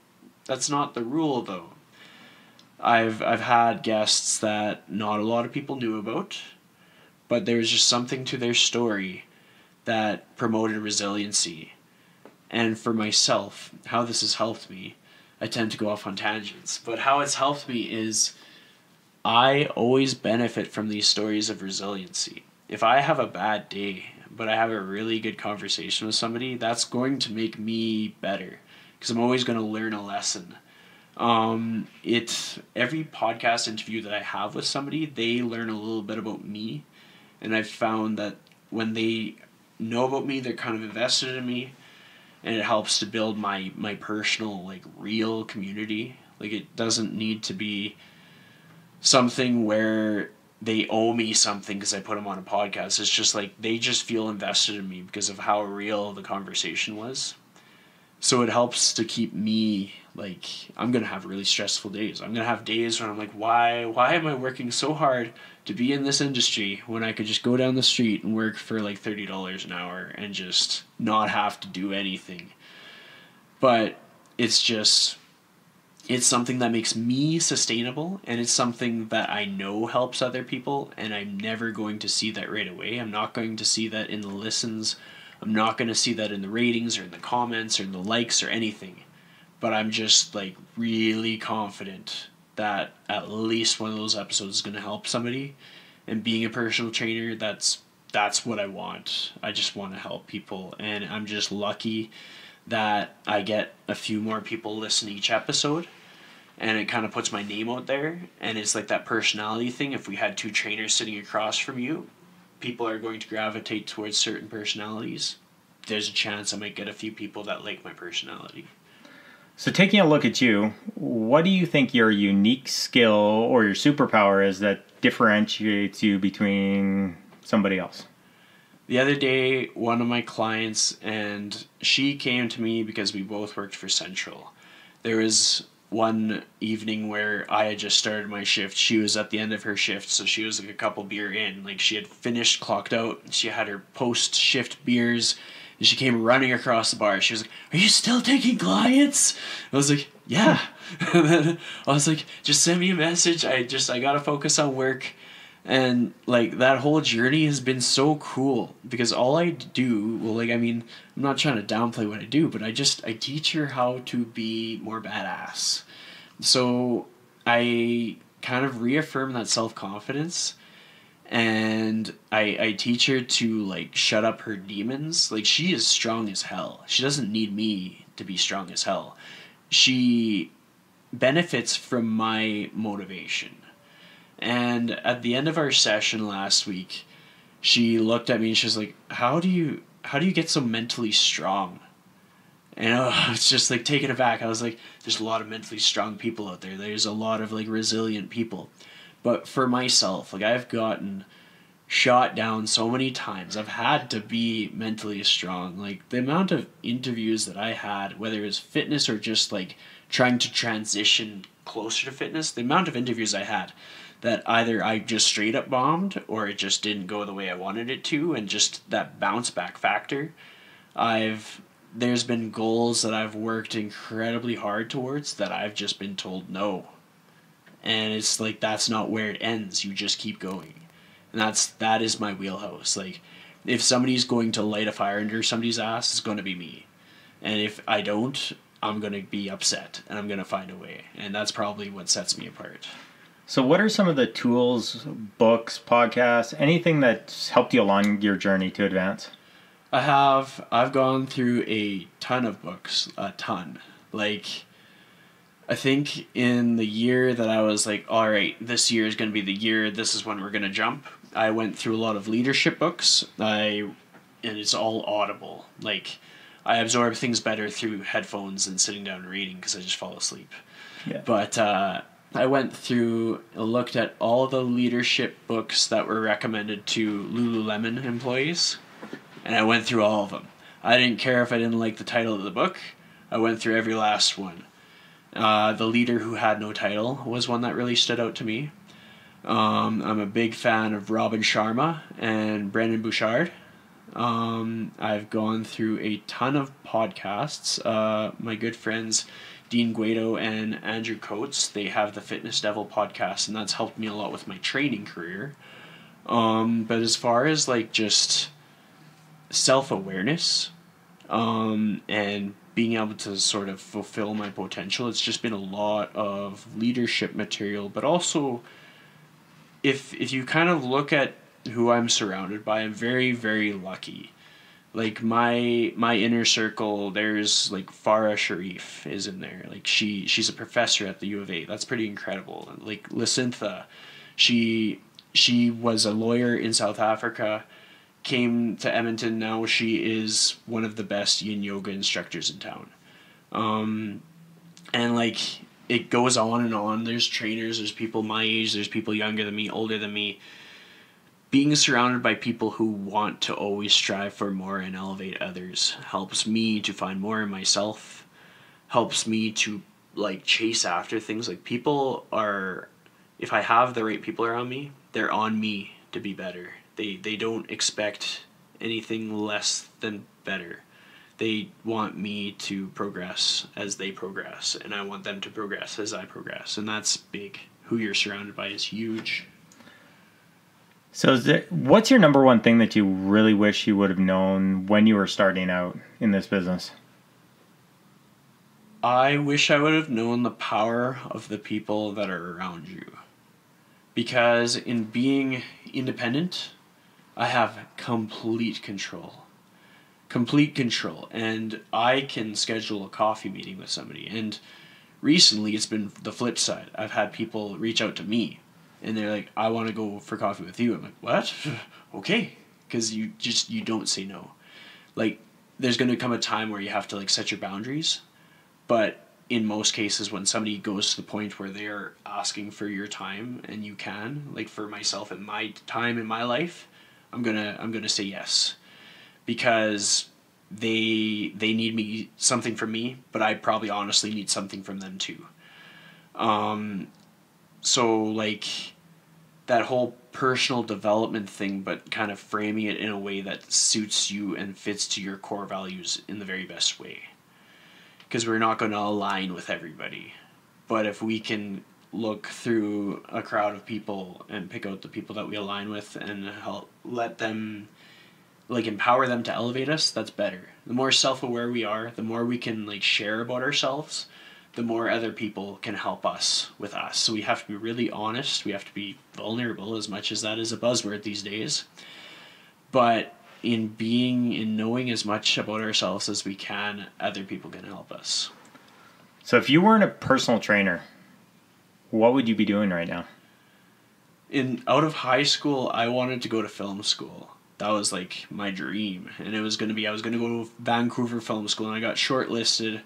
that's not the rule, though. I've had guests that not a lot of people knew about, but there was just something to their story that promoted resiliency. And for myself, how this has helped me, I tend to go off on tangents, but how it's helped me is I always benefit from these stories of resiliency. If I have a bad day, but I have a really good conversation with somebody, that's going to make me better, because I'm always going to learn a lesson. Every podcast interview that I have with somebody, they learn a little bit about me, and I've found that when they know about me, they're kind of invested in me, and it helps to build my personal, like, real community. Like, it doesn't need to be something where they owe me something because I put them on a podcast. It's just like they just feel invested in me because of how real the conversation was. So it helps to keep me, Like, I'm going to have really stressful days. I'm going to have days where I'm like, why am I working so hard to be in this industry when I could just go down the street and work for like $30 an hour and just not have to do anything? But it's something that makes me sustainable, and it's something that I know helps other people, and I'm never going to see that right away. I'm not going to see that in the listens. I'm not going to see that in the ratings or in the comments or in the likes or anything. But I'm just like really confident that at least one of those episodes is going to help somebody. And being a personal trainer, that's what I want. I just want to help people, and I'm just lucky that I get a few more people listen to each episode, and it kind of puts my name out there. And it's like that personality thing. If we had two trainers sitting across from you, people are going to gravitate towards certain personalities. There's a chance I might get a few people that like my personality. So taking a look at you, what do you think your unique skill or your superpower is that differentiates you between somebody else? The other day, one of my clients, and she came to me because we both worked for Central. There was one evening where I had just started my shift. She was at the end of her shift, so she was like a couple beer in. Like, she had finished, clocked out. She had her post-shift beers, and she came running across the bar. She was like, "Are you still taking clients?" I was like, "Yeah." And then I was like, "Just send me a message. I gotta focus on work." And like, that whole journey has been so cool, because all I do, well, like, I mean, I'm not trying to downplay what I do, but I teach her how to be more badass. So I kind of reaffirm that self-confidence, and I teach her to like shut up her demons. Like, she is strong as hell. She doesn't need me to be strong as hell. She benefits from my motivation. And at the end of our session last week, she looked at me and she was like, how do you get so mentally strong? And I was just like taken aback. I was like, there's a lot of mentally strong people out there. There's a lot of like resilient people. But for myself, like, I've gotten shot down so many times. I've had to be mentally strong. Like, the amount of interviews that I had, whether it was fitness or just like trying to transition closer to fitness, the amount of interviews I had that either I just straight up bombed or it just didn't go the way I wanted it to, and just that bounce back factor. There's been goals that I've worked incredibly hard towards that I've just been told no. And it's like, that's not where it ends. You just keep going. And that is my wheelhouse. Like, if somebody's going to light a fire under somebody's ass, it's going to be me. And if I don't, I'm going to be upset, and I'm going to find a way. And that's probably what sets me apart. So what are some of the tools, books, podcasts, anything that's helped you along your journey to advance? I've gone through a ton of books, a ton. Like, I think in the year that I was like, all right, this year is going to be the year, this is when we're going to jump, I went through a lot of leadership books. And it's all audible. Like, I absorb things better through headphones than sitting down and reading, because I just fall asleep. Yeah. But I went through, looked at all the leadership books that were recommended to Lululemon employees, and I went through all of them. I didn't care if I didn't like the title of the book. I went through every last one. The Leader Who Had No Title was one that really stood out to me. I'm a big fan of Robin Sharma and Brendon Bouchard. I've gone through a ton of podcasts. My good friends Dean Guido and Andrew Coates, they have the Fitness Devil podcast, and that's helped me a lot with my training career. But as far as like just self-awareness, and being able to sort of fulfill my potential, it's just been a lot of leadership material. But also, if you kind of look at who I'm surrounded by, I'm very, very lucky. Like, my inner circle, there's like Farah Sharif is in there. Like, she's a professor at the U of A. That's pretty incredible. Like, Lysintha, she was a lawyer in South Africa, came to Edmonton. Now she is one of the best yin yoga instructors in town. And like, it goes on and on. There's trainers, there's people my age, there's people younger than me, older than me. Being surrounded by people who want to always strive for more and elevate others helps me to find more in myself, helps me to like chase after things. Like people are, if I have the right people around me, they're on me to be better. They don't expect anything less than better. They want me to progress as they progress, and I want them to progress as I progress, and that's big. Who you're surrounded by is huge. So what's your number one thing that you really wish you would have known when you were starting out in this business? I wish I would have known the power of the people that are around you. Because in being independent, I have complete control. Complete control. And I can schedule a coffee meeting with somebody. And recently it's been the flip side. I've had people reach out to me and they're like, I want to go for coffee with you. I'm like, what? Okay. Because you don't say no. Like, there's going to come a time where you have to like set your boundaries. But in most cases, when somebody goes to the point where they're asking for your time and you can, like for myself and my time in my life, I'm gonna say yes, because they need me, something from me, but I probably honestly need something from them too. So like that whole personal development thing, but kind of framing it in a way that suits you and fits to your core values in the very best way. Because we're not going to align with everybody. But if we can look through a crowd of people and pick out the people that we align with and help let them, like empower them to elevate us, that's better. The more self-aware we are, the more we can like share about ourselves, the more other people can help us with us. So we have to be really honest. We have to be vulnerable, as much as that is a buzzword these days. But in knowing as much about ourselves as we can, other people can help us. So if you weren't a personal trainer, what would you be doing right now? Out of high school, I wanted to go to film school. That was like my dream. And I was going to go to Vancouver Film School, and I got shortlisted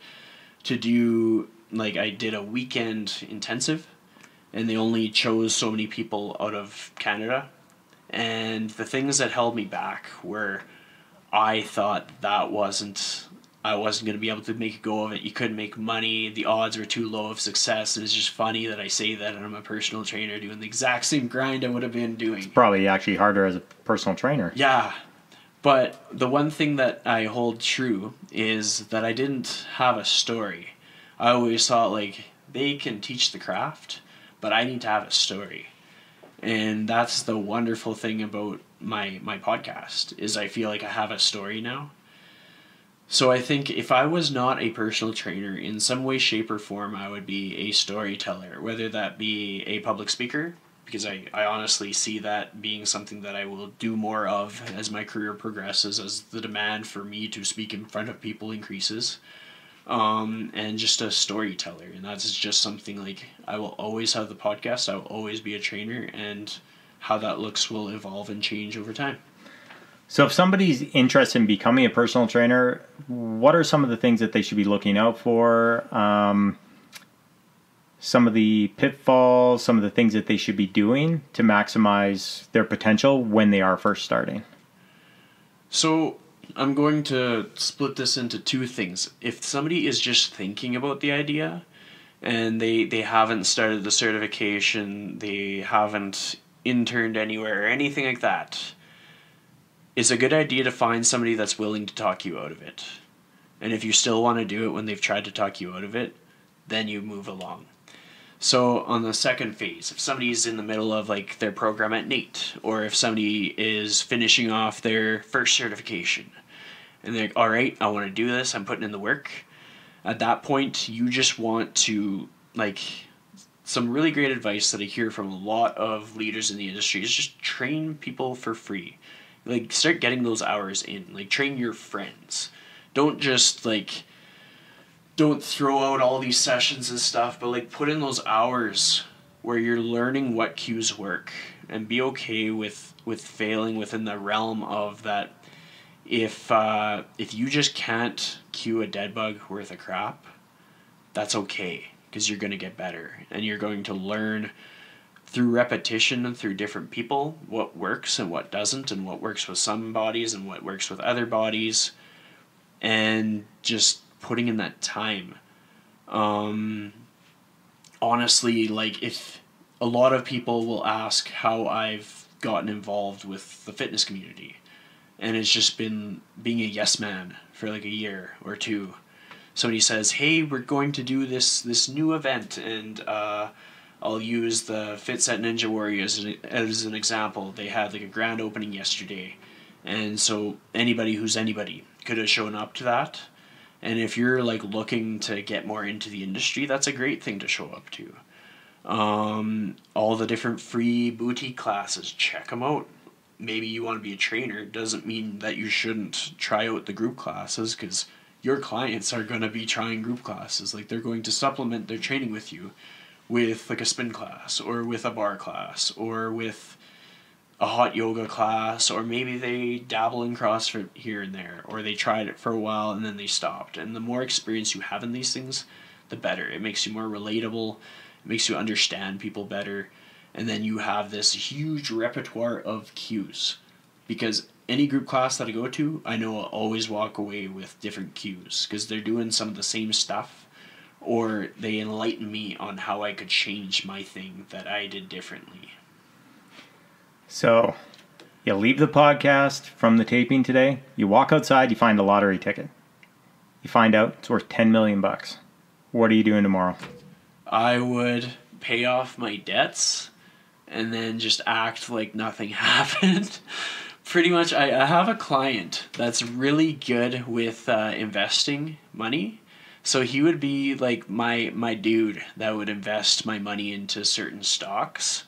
to do, like, I did a weekend intensive, and they only chose so many people out of Canada. And the things that held me back were, I thought I wasn't going to be able to make a go of it. You couldn't make money. The odds were too low of success. It was just funny that I say that, and I'm a personal trainer doing the exact same grind I would have been doing. It's probably actually harder as a personal trainer. Yeah. But the one thing that I hold true is that I didn't have a story. I always thought, like, they can teach the craft, but I need to have a story. And that's the wonderful thing about my podcast, is I feel like I have a story now. So I think if I was not a personal trainer, in some way, shape, or form, I would be a storyteller, whether that be a public speaker, because I honestly see that being something that I will do more of as my career progresses, as the demand for me to speak in front of people increases, and just a storyteller. And that's just something, like, I will always have the podcast, I will always be a trainer, and how that looks will evolve and change over time. So if somebody's interested in becoming a personal trainer, what are some of the things that they should be looking out for? Some of the pitfalls, some of the things that they should be doing to maximize their potential when they are first starting? So I'm going to split this into two things. If somebody is just thinking about the idea and they haven't started the certification, they haven't interned anywhere or anything like that, it's a good idea to find somebody that's willing to talk you out of it. And if you still want to do it when they've tried to talk you out of it, then you move along. So on the second phase, if somebody's in the middle of like their program at NATE, or if somebody is finishing off their first certification and they're like, all right, I want to do this, I'm putting in the work. At that point, you just want to, like, some really great advice that I hear from a lot of leaders in the industry is just train people for free. Like, start getting those hours in. Like, train your friends. Don't just, like, don't throw out all these sessions and stuff, but, like, put in those hours where you're learning what cues work, and be okay with failing within the realm of that. If you just can't cue a dead bug worth of crap, that's okay, because you're going to get better, and you're going to learn through repetition and through different people what works and what doesn't, and what works with some bodies and what works with other bodies, and just putting in that time Honestly, like, if a lot of people will ask how I've gotten involved with the fitness community, and it's just been being a yes man for like a year or two. Somebody says, hey, we're going to do this new event, and I'll use the Fitset Ninja Warrior as an example. They had like a grand opening yesterday, and so anybody who's anybody could have shown up to that. And if you're like looking to get more into the industry, that's a great thing to show up to. All the different free boutique classes, check them out. Maybe you want to be a trainer, doesn't mean that you shouldn't try out the group classes, because your clients are going to be trying group classes. Like, they're going to supplement their training with you with like a spin class, or with a bar class, or with a hot yoga class, or maybe they dabble in CrossFit here and there, or they tried it for a while and then they stopped. And the more experience you have in these things, the better. It makes you more relatable, it makes you understand people better, and then you have this huge repertoire of cues. Because any group class that I go to, I know I'll always walk away with different cues, because they're doing some of the same stuff, or they enlighten me on how I could change my thing that I did differently. So, you leave the podcast from the taping today, you walk outside, you find a lottery ticket. You find out it's worth $10 million. What are you doing tomorrow? I would pay off my debts and then just act like nothing happened. Pretty much, I have a client that's really good with investing money. So he would be like my dude that would invest my money into certain stocks.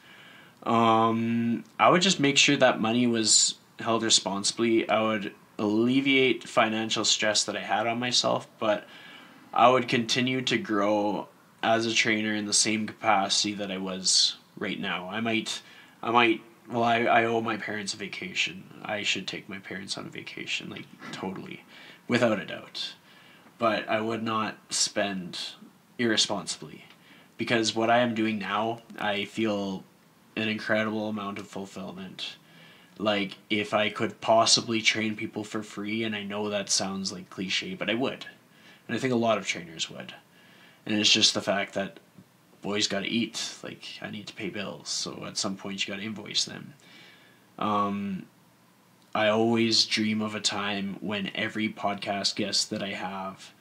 I would just make sure that money was held responsibly. I would alleviate financial stress that I had on myself, but I would continue to grow as a trainer in the same capacity that I was right now. I owe my parents a vacation. I should take my parents on a vacation, like, totally, without a doubt. But I would not spend irresponsibly, because what I am doing now, I feel an incredible amount of fulfillment. Like, if I could possibly train people for free, and I know that sounds like cliche, but I would. And I think a lot of trainers would. And it's just the fact that boys got to eat. Like, I need to pay bills, so at some point you got to invoice them. I always dream of a time when every podcast guest that I have,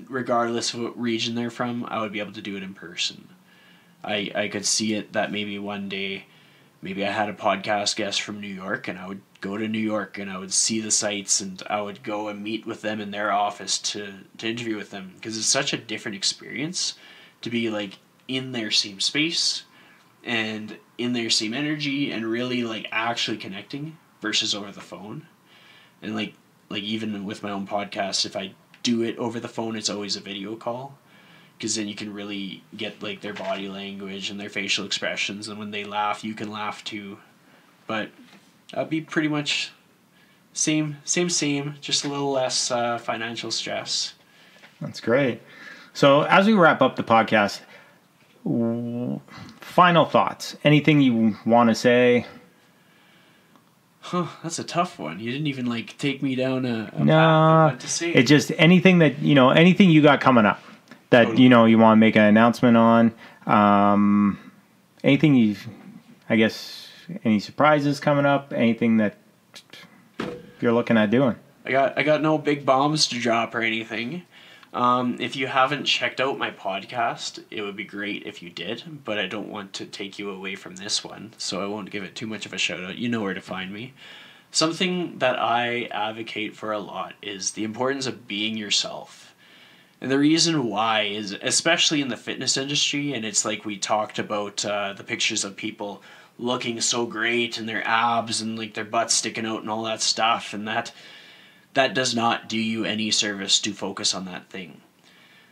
regardless of what region they're from, I would be able to do it in person. I could see it that maybe one day, maybe I had a podcast guest from New York, and I would go to New York and I would see the sites, and I would go and meet with them in their office to interview with them, because it's such a different experience to be like in their same space and in their same energy and really like actually connecting versus over the phone. And like even with my own podcast, if I do it over the phone, it's always a video call, because then you can really get like their body language and their facial expressions, and when they laugh, you can laugh too. But that'd be pretty much same, just a little less financial stress. That's great. So as we wrap up the podcast, final thoughts. Anything you want to say? That's a tough one. You didn't even like take me down a path of what to say. It's just anything that, anything you got coming up that, totally. You want to make an announcement on. Anything any surprises coming up, anything that you're looking at doing? I got no big bombs to drop or anything. If you haven't checked out my podcast, it would be great if you did, but I don't want to take you away from this one, so I won't give it too much of a shout out. You know where to find me. Something that I advocate for a lot is the importance of being yourself. And the reason why is, especially in the fitness industry, and it's like we talked about the pictures of people looking so great and their abs and like their butts sticking out and all that stuff, and that does not do you any service to focus on that thing.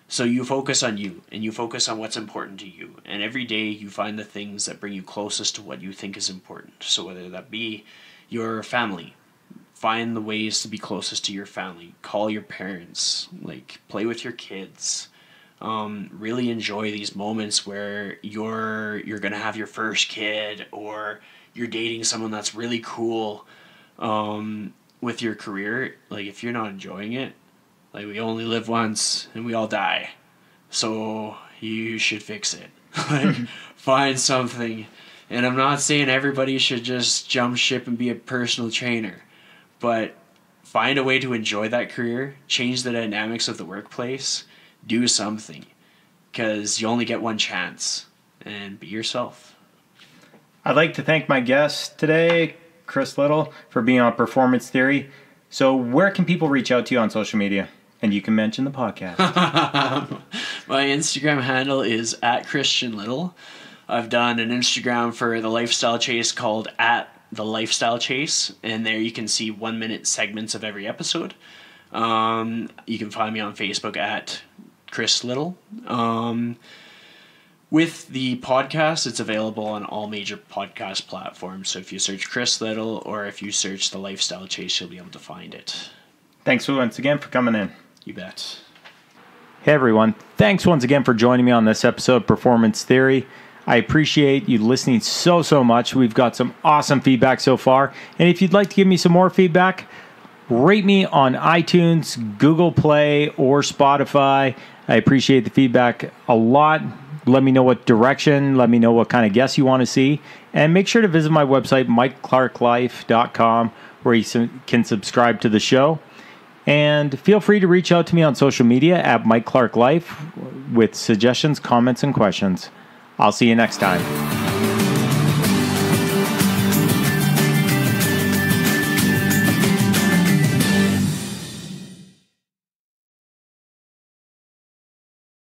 So you focus on you, and you focus on what's important to you, and every day you find the things that bring you closest to what you think is important. So whether that be your family, find the ways to be closest to your family, call your parents, like play with your kids, really enjoy these moments where you're gonna have your first kid, or you're dating someone that's really cool. With your career, like if you're not enjoying it, like we only live once and we all die. so you should fix it. Like, find something. And I'm not saying everybody should just jump ship and be a personal trainer, but find a way to enjoy that career, change the dynamics of the workplace, do something, because you only get one chance, and be yourself. I'd like to thank my guest today, Chris Liddle, for being on Performance Theory. So where can people reach out to you on social media? And you can mention the podcast. My Instagram handle is @ChristianLiddle. I've done an Instagram for the Lifestyle Chase called @TheLifestyleChase, and there you can see 1-minute segments of every episode. You can find me on Facebook @Chris Liddle. With the podcast, it's available on all major podcast platforms. So if you search Chris Liddle or if you search The Lifestyle Chase, you'll be able to find it. Thanks once again for coming in. You bet. Hey everyone, thanks once again for joining me on this episode of Performance Theory. I appreciate you listening so much. We've got some awesome feedback so far. And if you'd like to give me some more feedback, rate me on iTunes, Google Play, or Spotify. I appreciate the feedback a lot. Let me know what direction, let me know what kind of guests you want to see. And make sure to visit my website, MikeClarkLife.com, where you can subscribe to the show. And feel free to reach out to me on social media @MikeClarkLife with suggestions, comments, and questions. I'll see you next time.